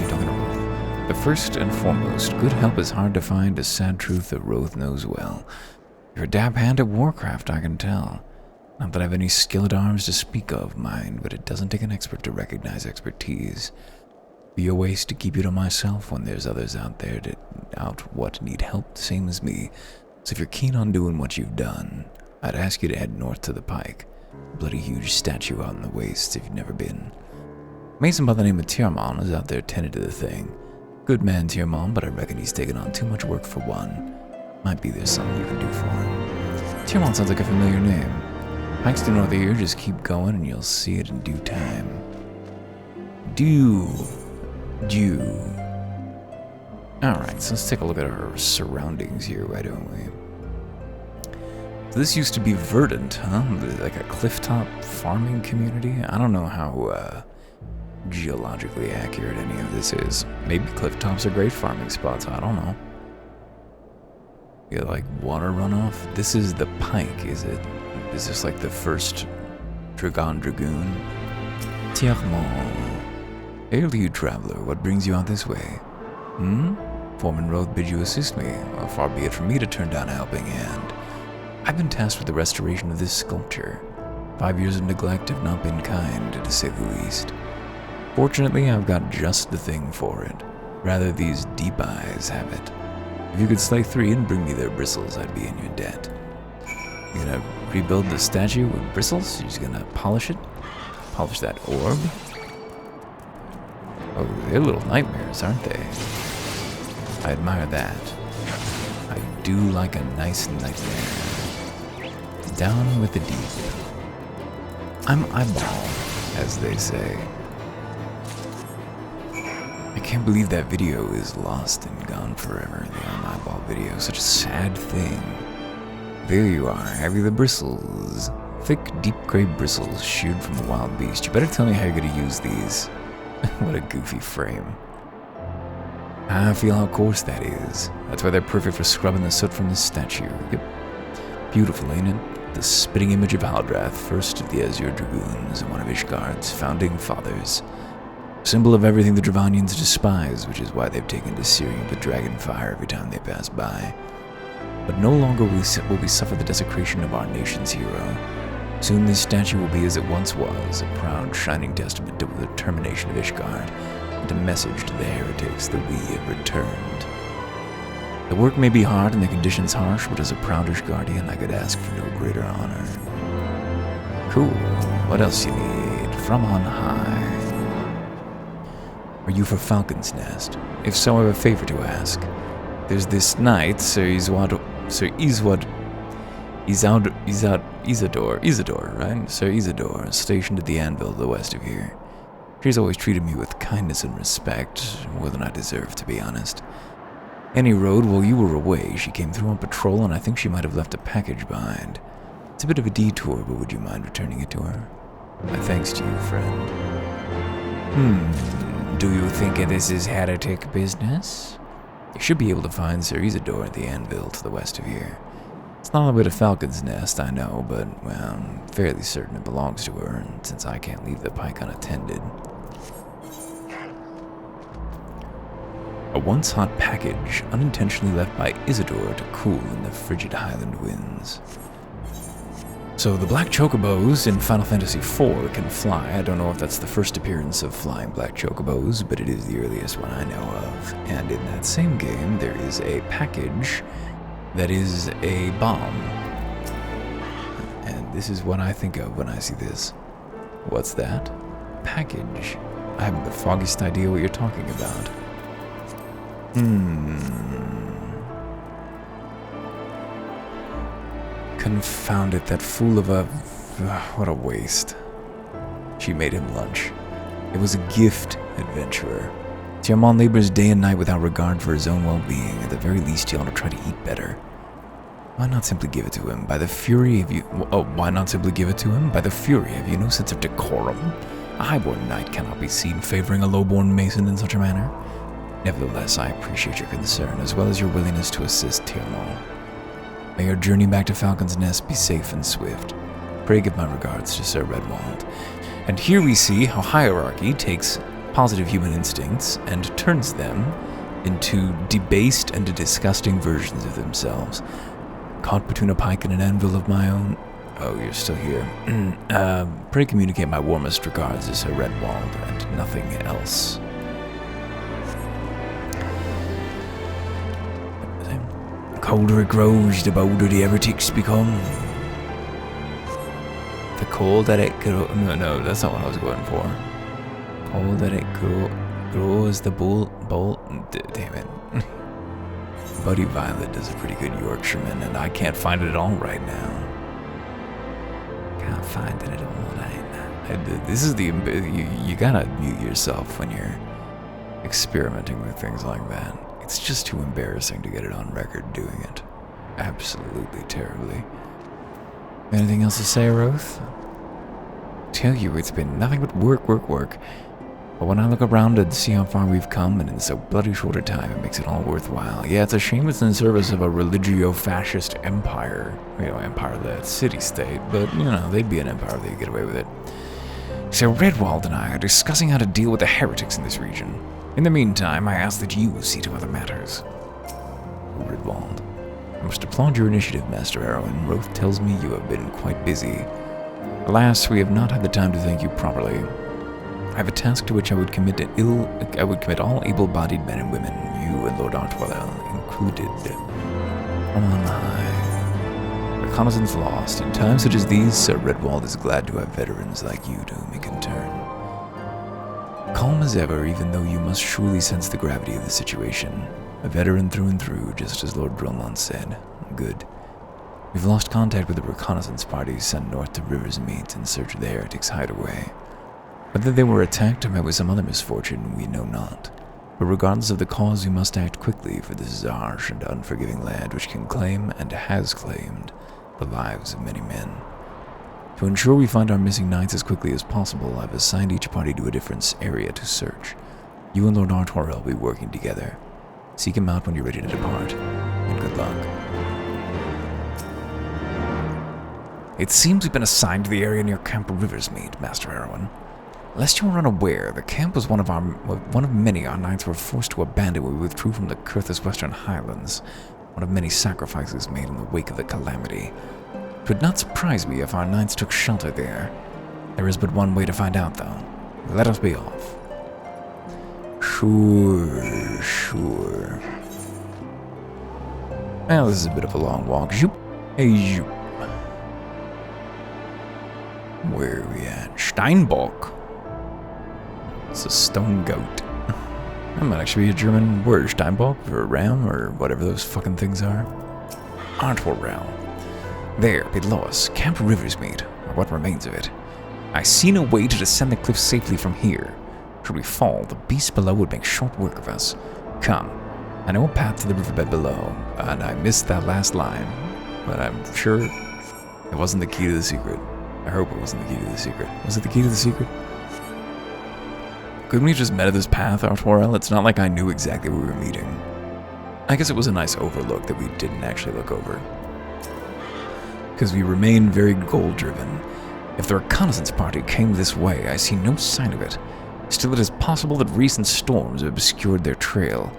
You're talking to Roth. But first and foremost, good help is hard to find, a sad truth that Roth knows well. You're a dab hand at Warcraft, I can tell. Not that I have any skill at arms to speak of, mind, but it doesn't take an expert to recognize expertise. Be a waste to keep you to myself when there's others out there what need help, same as me. So if you're keen on doing what you've done, I'd ask you to head north to the Pike. A bloody huge statue out in the wastes if you've never been. A mason by the name of Tiermon is out there tending to the thing. Good man, Tiermon, but I reckon he's taken on too much work for one. Might be there's something you can do for him. Tiermon sounds like a familiar name. Pikes to north of here, just keep going and you'll see it in due time. Alright, so let's take a look at our surroundings here, why don't we? So this used to be Verdant, huh? Like a clifftop farming community? I don't know how geologically accurate any of this is. Maybe clifftops are great farming spots, I don't know. You got like water runoff? This is the Pike, is it? Is this like the first Dragon Dragoon? Tiermon. Hail to you, traveler. What brings you out this way? Foreman Roth bid you assist me. Well, far be it from me to turn down a helping hand. I've been tasked with the restoration of this sculpture. 5 years of neglect have not been kind, to say the least. Fortunately, I've got just the thing for it. Rather, these deep eyes have it. If you could slay 3 and bring me their bristles, I'd be in your debt. You gonna rebuild the statue with bristles? You're just gonna polish it? Polish that orb? Oh, they're little nightmares, aren't they? I admire that. I do like a nice nightmare. Down with the deep. I'm eyeball, as they say. I can't believe that video is lost and gone forever, the I'm eyeball video. Such a sad thing. There you are, have you the bristles? Thick, deep gray bristles sheared from a wild beast. You better tell me how you're gonna use these. What a goofy frame. I feel how coarse that is. That's why they're perfect for scrubbing the soot from this statue. Yep. Beautiful, ain't it? The spitting image of Haldrath, first of the Azure Dragoons and one of Ishgard's founding fathers. Symbol of everything the Dravanians despise, which is why they've taken to Syrian with dragon fire every time they pass by. But no longer will we suffer the desecration of our nation's hero. Soon this statue will be as it once was, a proud, shining testament to the termination of Ishgard, and a message to the heretics that we have returned. The work may be hard and the conditions harsh, but as a proud Ishgardian, I could ask for no greater honor. Cool. What else you need? From on high. Are you for Falcon's Nest? If so, I have a favor to ask. There's this knight, Isador, right? Sir Isador, stationed at the anvil to the west of here. She's always treated me with kindness and respect, more than I deserve, to be honest. Any road while you were away, she came through on patrol, and I think she might have left a package behind. It's a bit of a detour, but would you mind returning it to her? My thanks to you, friend. Do you think this is heretic business? You should be able to find Sir Isador at the anvil to the west of here. It's not all the way to Falcon's Nest, I know, but, well, I'm fairly certain it belongs to her, and since I can't leave the Pike unattended. A once hot package, unintentionally left by Isador to cool in the frigid highland winds. So the black chocobos in Final Fantasy IV can fly. I don't know if that's the first appearance of flying black chocobos, but it is the earliest one I know of. And in that same game, there is a package that is a bomb. And this is what I think of when I see this. What's that? Package. I haven't the foggiest idea what you're talking about. Confound it, that fool of a... what a waste. She made him lunch. It was a gift, adventurer. Tiamat labors day and night without regard for his own well-being. At the very least, he ought to try to eat better. Why not simply give it to him? By the fury of you... Oh, why not simply give it to him? By the fury, have you no sense of decorum? A highborn knight cannot be seen favoring a lowborn mason in such a manner. Nevertheless, I appreciate your concern, as well as your willingness to assist Tiamat. May your journey back to Falcon's Nest be safe and swift. Pray give my regards to Sir Redwald. And here we see how hierarchy takes positive human instincts and turns them into debased and disgusting versions of themselves. Caught between a pike and an anvil of my own. Oh, you're still here. Pray communicate my warmest regards to Sir Redwald and nothing else. The colder it grows, the bolder the heretics become. The cold that it grows... No, that's not what I was going for. Cold that it grows, the damn it. Buddy Violet does a pretty good Yorkshireman, and I can't find it at all right now. Can't find it at all right now. This is the... You gotta mute yourself when you're experimenting with things like that. It's just too embarrassing to get it on record doing it. Absolutely terribly. Anything else to say, Roth? Tell you, it's been nothing but work. But when I look around and see how far we've come, and in so bloody short a time, it makes it all worthwhile. Yeah, it's a shame it's in service of a religio-fascist empire. You know, empire-led city-state, but, you know, they'd be an empire if they could get away with it. So Redwald and I are discussing how to deal with the heretics in this region. In the meantime, I ask that you see to other matters. Redwald. I must applaud your initiative, Master Erwin. Roth tells me you have been quite busy. Alas, we have not had the time to thank you properly. I have a task to which I would commit all able-bodied men and women, you and Lord Artwell included. From on high. Reconnaissance lost. In times such as these, Sir Redwald is glad to have veterans like you to whom he can turn. Calm as ever, even though you must surely sense the gravity of the situation. A veteran through and through, just as Lord Dromont said. Good. We've lost contact with the reconnaissance parties sent north to Riversmeet in search of the heretics' hideaway. Whether they were attacked or met with some other misfortune, we know not. But regardless of the cause, we must act quickly, for this is a harsh and unforgiving land which can claim, and has claimed, the lives of many men. To ensure we find our missing knights as quickly as possible, I've assigned each party to a different area to search. You and Lord Artwell will be working together. Seek him out when you're ready to depart, and good luck. It seems we've been assigned to the area near Camp Riversmeet, Master Erwin. Lest you were unaware, the camp was one of many our knights were forced to abandon when we withdrew from the Curthus Western Highlands, one of many sacrifices made in the wake of the calamity. It would not surprise me if our knights took shelter there. There is but one way to find out, though. Let us be off. Sure. Well, this is a bit of a long walk. Zoop. Hey, zoop. Where are we at? Steinbock. It's a stone goat. That might actually be a German word, Steinbock, or ram, or whatever those fucking things are. Artwell. There, below us, Camp Riversmeet, or what remains of it. I see no way to descend the cliff safely from here. Should we fall, the beasts below would make short work of us. Come. I know a path to the riverbed below, and I missed that last line, but I'm sure it wasn't the key to the secret. I hope it wasn't the key to the secret. Was it the key to the secret? Couldn't we just met at this path, Artwell? It's not like I knew exactly where we were meeting. I guess it was a nice overlook that we didn't actually look over. Because we remain very goal-driven. If the reconnaissance party came this way, I see no sign of it. Still, it is possible that recent storms have obscured their trail.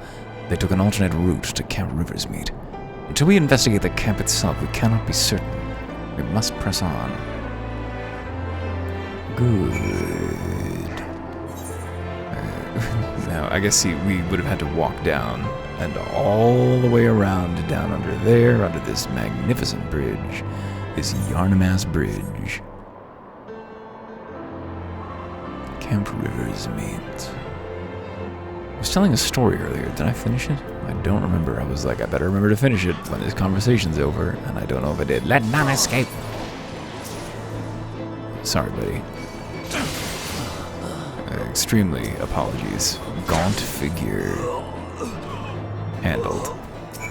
They took an alternate route to Camp Riversmeet. Until we investigate the camp itself, we cannot be certain. We must press on. Good. Now, I guess we would have had to walk down, and all the way around, down under there, under this magnificent bridge, this Yarnamass Bridge. Camp Riversmeet. I was telling a story earlier. Did I finish it? I don't remember. I was like, I better remember to finish it when this conversation's over, and I don't know if I did. Let none escape. Sorry, buddy. Extremely apologies. Gaunt figure. Handled.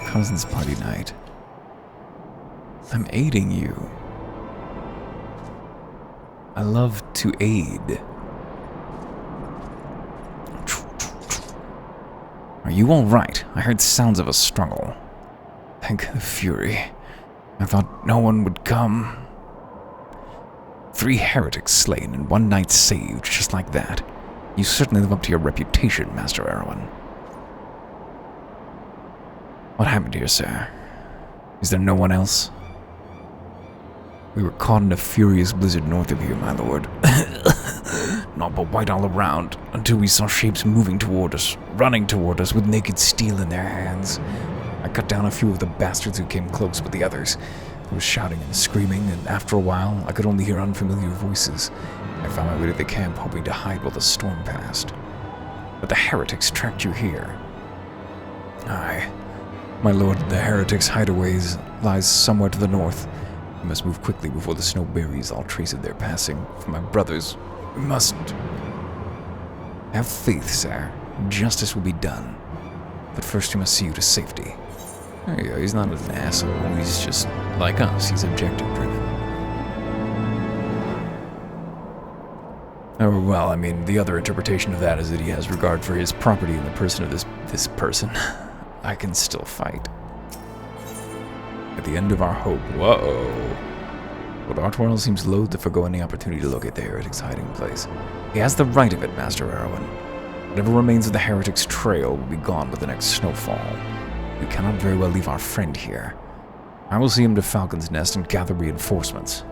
Cousin's party night. I'm aiding you. I love to aid. Are you alright? I heard sounds of a struggle. Thank the Fury. I thought no one would come. 3 heretics slain and 1 knight saved, just like that. You certainly live up to your reputation, Master Erwin. What happened here, sir? Is there no one else? We were caught in a furious blizzard north of here, my lord. Not but white all around, until we saw shapes moving toward us, running toward us with naked steel in their hands. I cut down a few of the bastards who came close with the others. There was shouting and screaming, and after a while, I could only hear unfamiliar voices. I found my way to the camp, hoping to hide while the storm passed. But the heretics tracked you here. Aye. My lord, the heretics' hideaways lies somewhere to the north. We must move quickly before the snow buries all trace of their passing. For my brothers, we must... Have faith, sir. Justice will be done. But first we must see you to safety. There you go, he's not an asshole. He's just like us. He's objective-driven. Oh, well, I mean, the other interpretation of that is that he has regard for his property in the person of this person. I can still fight. At the end of our hope. Whoa. But Artwell seems loath to forgo any opportunity to locate the heretic's hiding place. He has the right of it, Master Erwin. Whatever remains of the heretic's trail will be gone with the next snowfall. We cannot very well leave our friend here. I will see him to Falcon's Nest and gather reinforcements.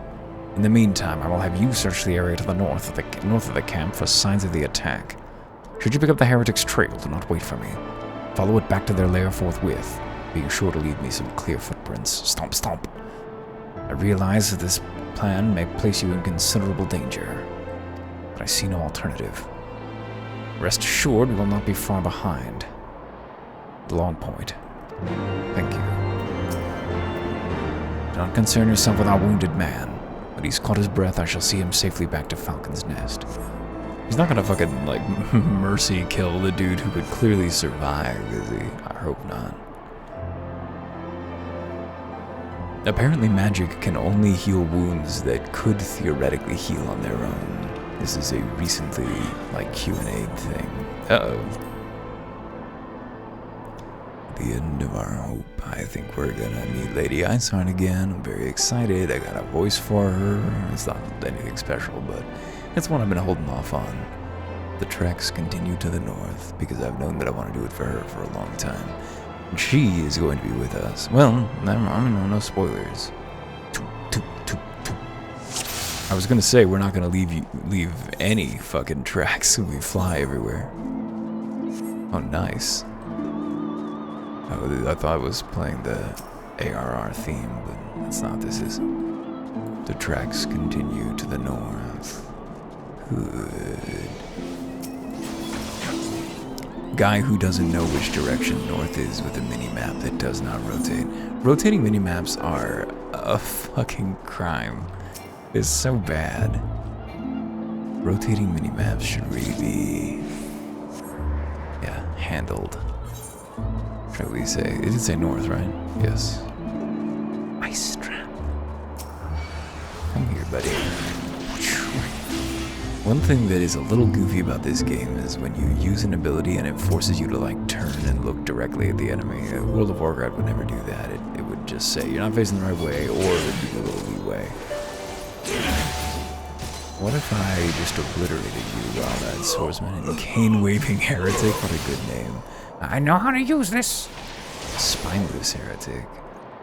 In the meantime, I will have you search the area to the north of the camp for signs of the attack. Should you pick up the heretic's trail, do not wait for me. Follow it back to their lair forthwith, being sure to leave me some clear footprints. Stomp, stomp. I realize that this plan may place you in considerable danger, but I see no alternative. Rest assured, we will not be far behind. The long point. Thank you. Do not concern yourself with our wounded man. When he's caught his breath, I shall see him safely back to Falcon's Nest. He's not gonna fucking, like, mercy kill the dude who could clearly survive, is he? I hope not. Apparently magic can only heal wounds that could theoretically heal on their own. This is a recently, like, Q&A thing. Uh-oh. At the end of our hope, I think we're gonna meet Lady Eisarn again. I'm very excited. I got a voice for her. It's not anything special, but it's one I've been holding off on. The treks continue to the north, because I've known that I want to do it for her for a long time. And she is going to be with us. Well, no spoilers. I was gonna say we're not gonna leave any fucking tracks. We fly everywhere. Oh, nice. I thought I was playing the ARR theme, but that's not. This is the tracks continue to the north. Good. Guy who doesn't know which direction north is with a mini-map that does not rotate. Rotating mini-maps are a fucking crime. It's so bad. Rotating mini-maps should really be, handled. Shall we say? It did say north, right? Yes. Ice trap. Come here, buddy. One thing that is a little goofy about this game is when you use an ability and it forces you to, like, turn and look directly at the enemy. World of Warcraft would never do that. It would just say you're not facing the right way, or it would be a little leeway. What if I just obliterated you, Wild-Eyed Swordsman and Cane-Waving Heretic? What a good name. I know how to use this. Spineless Heretic.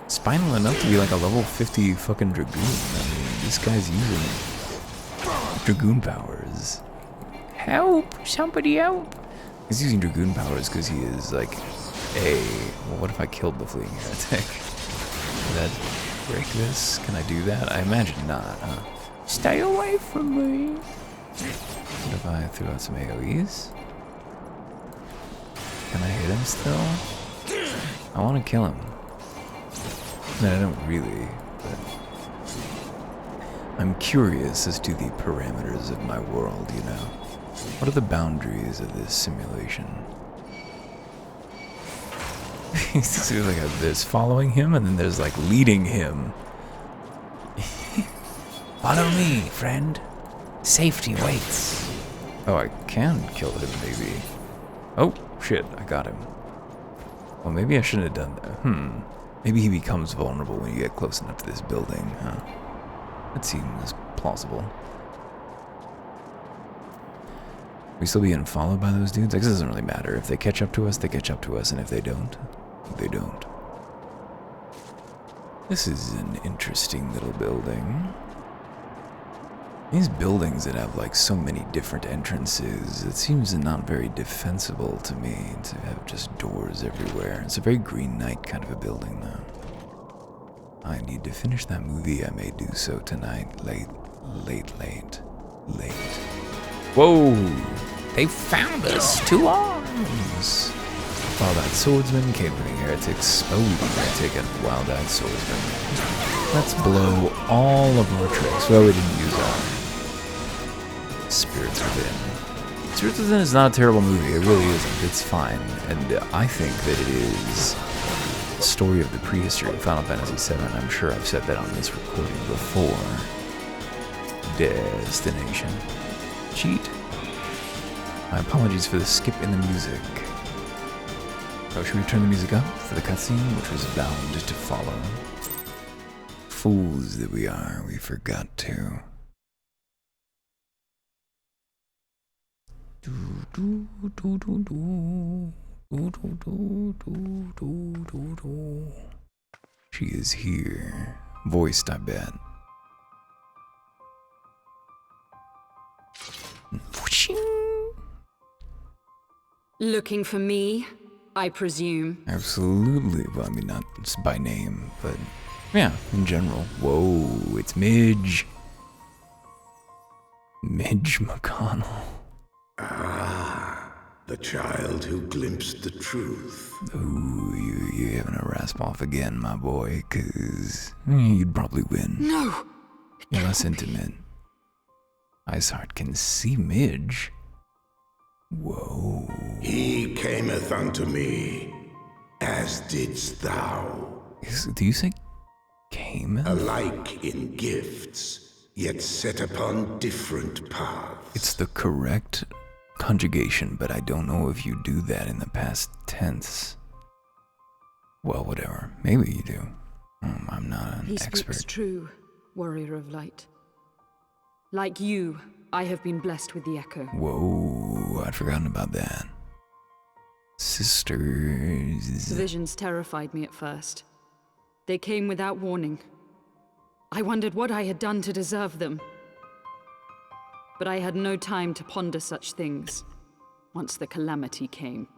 Spinal enough to be like a level 50 fucking Dragoon. I mean, this guy's using Dragoon powers. Help! Somebody help! He's using Dragoon powers because he is like well, what if I killed the Fleeing Heretic? Can that break this? Can I do that? I imagine not, huh? Stay away from me. What if I threw out some AoEs? Can I hit him still? I want to kill him. No, I don't really, but I'm curious as to the parameters of my world, you know? What are the boundaries of this simulation? There's like there's following him, and then there's like leading him. Follow me, friend. Safety waits. Oh, I can kill him, maybe. Oh, shit, I got him. Well, maybe I shouldn't have done that. Maybe he becomes vulnerable when you get close enough to this building, huh? That seems plausible. We still being followed by those dudes? I guess it doesn't really matter. If they catch up to us, they catch up to us, and if they don't, they don't. This is an interesting little building. These buildings that have like so many different entrances, it seems not very defensible to me to have just doors everywhere. It's a very Green Knight kind of a building though. I need to finish that movie. I may do so tonight. Late. Whoa! They found us. 2 arms. While that swordsman came from the heretics. Oh, I take it. Wild-eyed swordsman. Let's blow all of our tricks. Well, we didn't use our Spirits Within. Spirits Within is not a terrible movie. It really isn't. It's fine. And I think that it is the story of the prehistory of Final Fantasy VII. I'm sure I've said that on this recording before. Destination. Cheat. My apologies for the skip in the music. Oh, should we turn the music up for the cutscene, which was bound to follow? Fools that we are, we forgot to. She is here. Voiced, I bet. Looking for me, I presume. Absolutely. Well, I mean, not by name, but yeah, in general. Whoa, it's Midge. Midge McConnell. Ah, the child who glimpsed the truth. Ooh, you having a rasp off again, my boy, 'cause you'd probably win. No! You're less intimate. Iceheart can see Midge. Whoa. He cameth unto me, as didst thou. Do you say came? Alike in gifts, yet set upon different paths. It's the correct conjugation, but I don't know if you do that in the past tense. Well, whatever. Maybe you do. I'm not an He expert. speaks true, warrior of light. Like you, I have been blessed with the echo. Whoa, I'd forgotten about that. Sisters. The visions terrified me at first. They came without warning. I wondered what I had done to deserve them. But I had no time to ponder such things once the calamity came.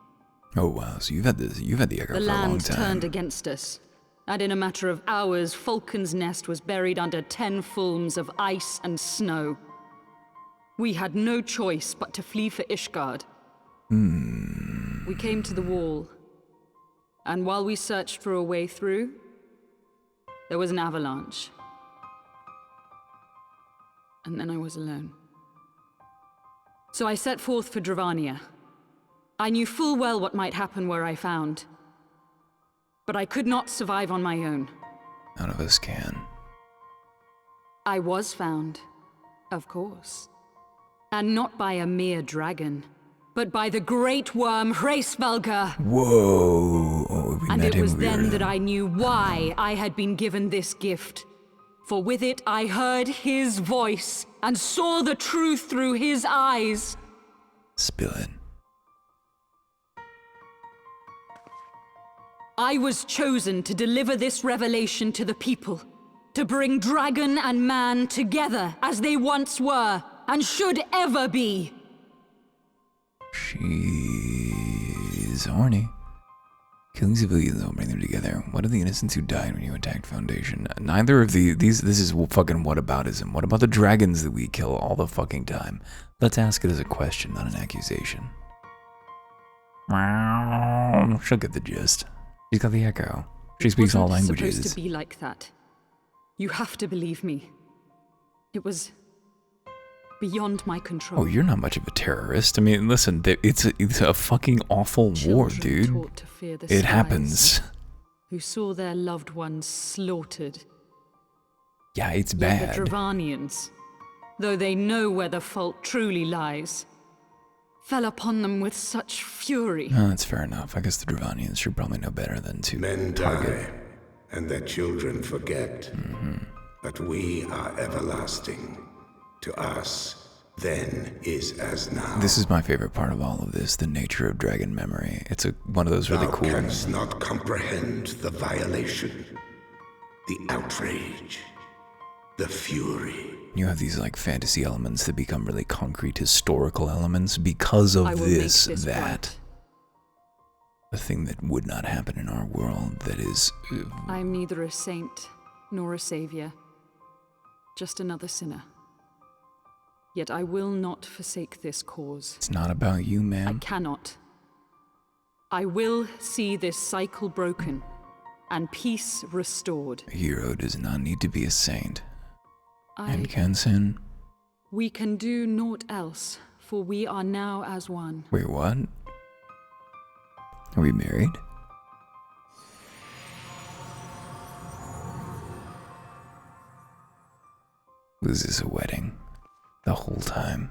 Oh wow, so you've had the echo The for a long land time. turned against us, and in a matter of hours, Falcon's Nest was buried under 10 fulms of ice and snow. We had no choice but to flee for Ishgard. We came to the wall, and while we searched for a way through, there was an avalanche. And then I was alone. So I set forth for Dravania. I knew full well what might happen where I found. But I could not survive on my own. None of us can. I was found, of course. And not by a mere dragon, but by the great worm Hraesvelgr. Whoa! Oh, we And met it was him. We then were- that I knew why I had been given this gift. For with it I heard his voice and saw the truth through his eyes. Spill it. I was chosen to deliver this revelation to the people, to bring dragon and man together as they once were and should ever be. She's horny. Killing civilians don't bring them together. What are the innocents who died when you attacked Foundation? Neither of this is fucking whataboutism. What about the dragons that we kill all the fucking time? Let's ask it as a question, not an accusation. She'll get the gist. She's got the echo. She speaks all It wasn't languages. supposed to be like that. You have to believe me. It was beyond my control. Oh, you're not much of a terrorist. I mean, listen, it's a fucking awful war, Children dude. taught to fear the It skies, happens. Who saw their loved ones slaughtered. Yeah, it's Yet bad. the Dravanians, though they know where the fault truly lies, fell upon them with such fury. Oh, that's fair enough. I guess the Dravanians should probably know better than to Men target. die, and their children forget. But we are everlasting. To us, then is as now. This is my favorite part of all of this, the nature of dragon memory. It's one of those really Thou cool. canst not comprehend the violation, the outrage, the fury. You have these like fantasy elements that become really concrete historical elements because of I will make this, this that. right. A thing that would not happen in our world that is... I am neither a saint nor a savior, just another sinner. Yet I will not forsake this cause. it's not about you, I ma'am. cannot. I will see this cycle broken and peace restored. A hero does not need to be a saint. And I... can sin. We can do naught else, for we are now as one. Wait, what? Are we married? Was this a wedding? The whole time?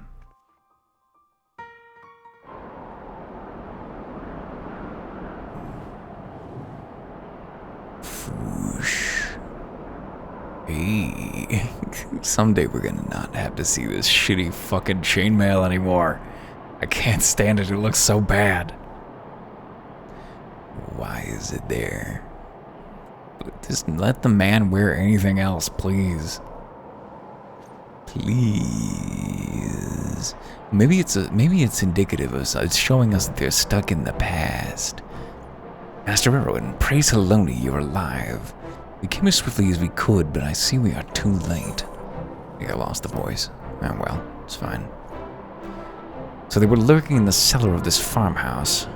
Whoosh. Hey. Someday we're gonna not have to see this shitty fucking chainmail anymore. I can't stand it, it looks so bad. Why is it there? Just let the man wear anything else, please. Please. Maybe it's indicative of it's showing us that they're stuck in the past. Master Erwin, praise Haloni, you're alive. We came as swiftly as we could, but I see we are too late. I think I lost the voice. Oh well, it's fine. So they were lurking in the cellar of this farmhouse.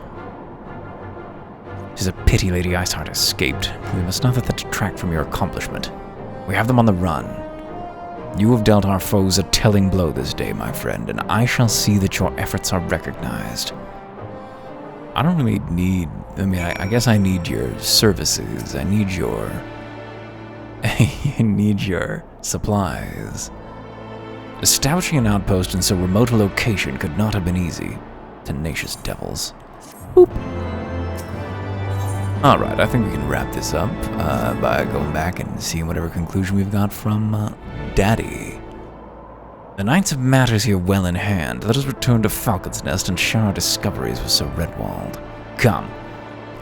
Tis a pity Lady Iceheart escaped. We must not let that detract from your accomplishment. We have them on the run. You have dealt our foes a telling blow this day, my friend, and I shall see that your efforts are recognized. I don't really need... I mean, I guess I need your services. I need your... I need your supplies. Establishing an outpost in so remote a location could not have been easy. Tenacious devils. Boop. Alright, I think we can wrap this up by going back and seeing whatever conclusion we've got from Daddy. The Knights of Matters here well in hand. Let us return to Falcon's Nest and share our discoveries with Sir Redwald. Come.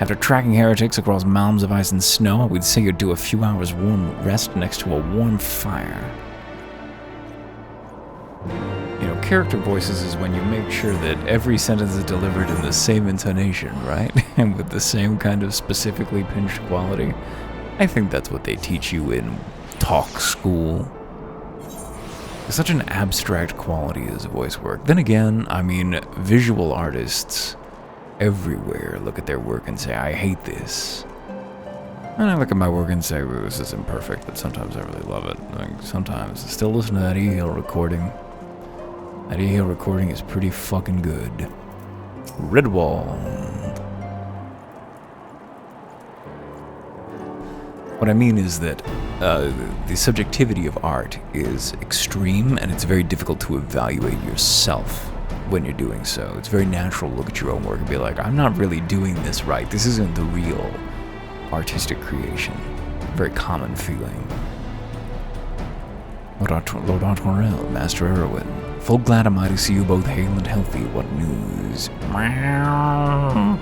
After tracking heretics across mounds of ice and snow, we'd say you'd do a few hours warm rest next to a warm fire. You know, character voices is when you make sure that every sentence is delivered in the same intonation, right? And with the same kind of specifically pinched quality. I think that's what they teach you in talk school. There's such an abstract quality as voice work. Then again, I mean, visual artists everywhere look at their work and say, I hate this. And I look at my work and say, well, this isn't perfect, but sometimes I really love it. Like, sometimes I still listen to that E-Hill recording. That E-Hill recording is pretty fucking good. Redwald. What I mean is that the subjectivity of art is extreme, and it's very difficult to evaluate yourself when you're doing so. It's very natural to look at your own work and be like, I'm not really doing this right. This isn't the real artistic creation. Very common feeling. Lord Artorel, Master Erwin. Full glad am I to see you both hale and healthy. What news? Meow.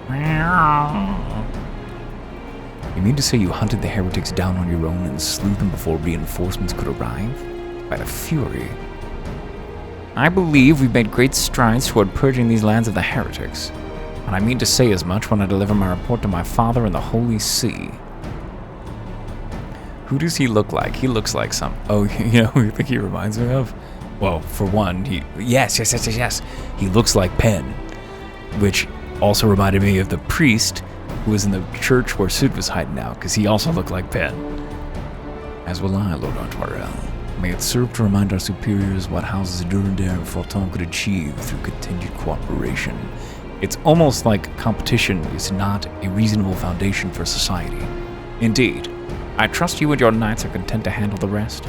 Meow. You mean to say you hunted the heretics down on your own and slew them before reinforcements could arrive? By the Fury. I believe we've made great strides toward purging these lands of the heretics. And I mean to say as much when I deliver my report to my father in the Holy See. Who does he look like? He looks like some... Oh, you know who you think he reminds me of? Well, for one, Yes. He looks like Penn. Which also reminded me of the priest who was in the church where Sid was hiding out, because he also looked like Ben. As will I, Lord Artoirel. May it serve to remind our superiors what houses Durandare and Forton could achieve through continued cooperation. It's almost like competition is not a reasonable foundation for society. Indeed. I trust you and your knights are content to handle the rest?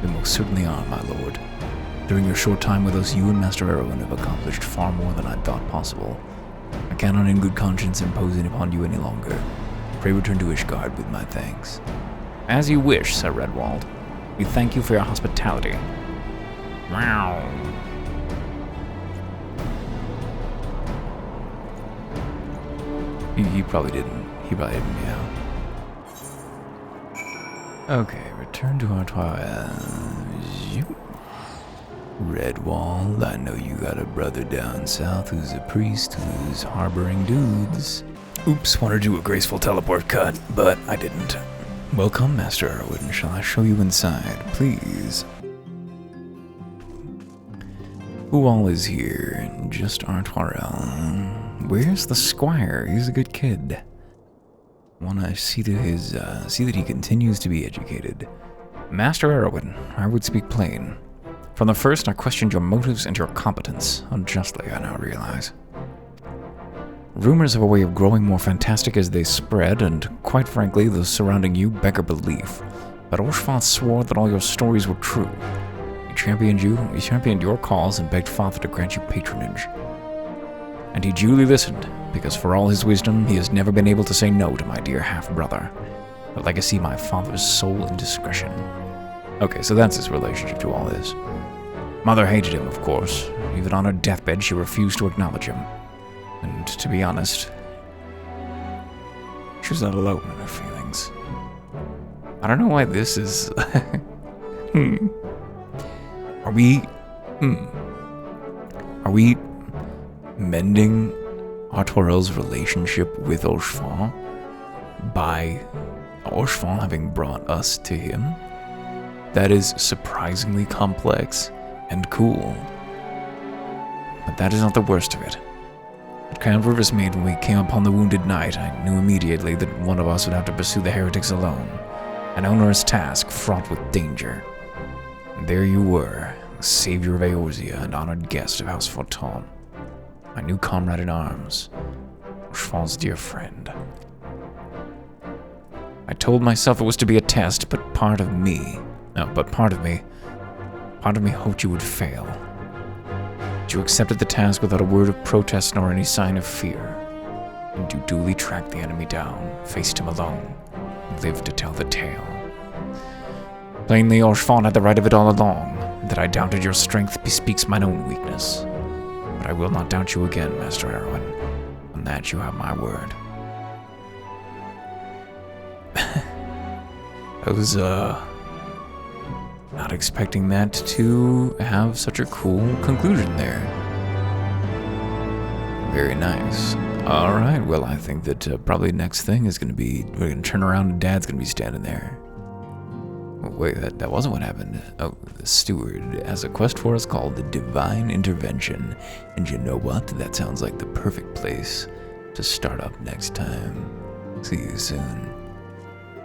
We most certainly are, my lord. During your short time with us, you and Master Erwin have accomplished far more than I thought possible. I cannot in good conscience impose it upon you any longer. Pray return to Ishgard with my thanks. As you wish, Sir Redwald. We thank you for your hospitality. Meow. He probably didn't. He probably didn't meow. Okay, return to Artois. Redwald, I know you got a brother down south who's a priest who's harboring dudes. Oops, wanted to do a graceful teleport cut, but I didn't. Welcome, Master Erwin. Shall I show you inside, please? Who all is here? Just Artoirel. Where's the squire? He's a good kid. Wanna see to his, see that he continues to be educated. Master Erwin, I would speak plain. From the first, I questioned your motives and your competence. Unjustly, I now realize. Rumors have a way of growing more fantastic as they spread, and quite frankly, those surrounding you beggar belief. But Orshfont swore that all your stories were true. He championed your cause and begged Father to grant you patronage. And he duly listened, because for all his wisdom, he has never been able to say no to my dear half-brother. A legacy my father's sole indiscretion. Okay, so that's his relationship to all this. Mother hated him, of course. Even on her deathbed, she refused to acknowledge him. And to be honest, she was not alone in her feelings. I don't know why this is... Are we mending Artoirel's relationship with Orshfont by Orshfont having brought us to him? That is surprisingly complex and cool. But that is not the worst of it. At Count Riversmead, when we came upon the wounded knight, I knew immediately that one of us would have to pursue the heretics alone. An onerous task fraught with danger. And there you were, the savior of Eorzea and honored guest of House Forton. My new comrade in arms, Orshfont's dear friend. I told myself it was to be a test, but part of me hoped you would fail. But you accepted the task without a word of protest nor any sign of fear. And you duly tracked the enemy down, faced him alone, and lived to tell the tale. Plainly, Orshfont had the right of it all along, and that I doubted your strength bespeaks mine own weakness. But I will not doubt you again, Master Erwin. On that you have my word. I was, not expecting that to have such a cool conclusion there. Very nice. Alright, well, I think that probably next thing is going to be, we're going to turn around and Dad's going to be standing there. Oh, wait, that wasn't what happened. Oh, the steward has a quest for us called the Divine Intervention. And you know what? That sounds like the perfect place to start up next time. See you soon.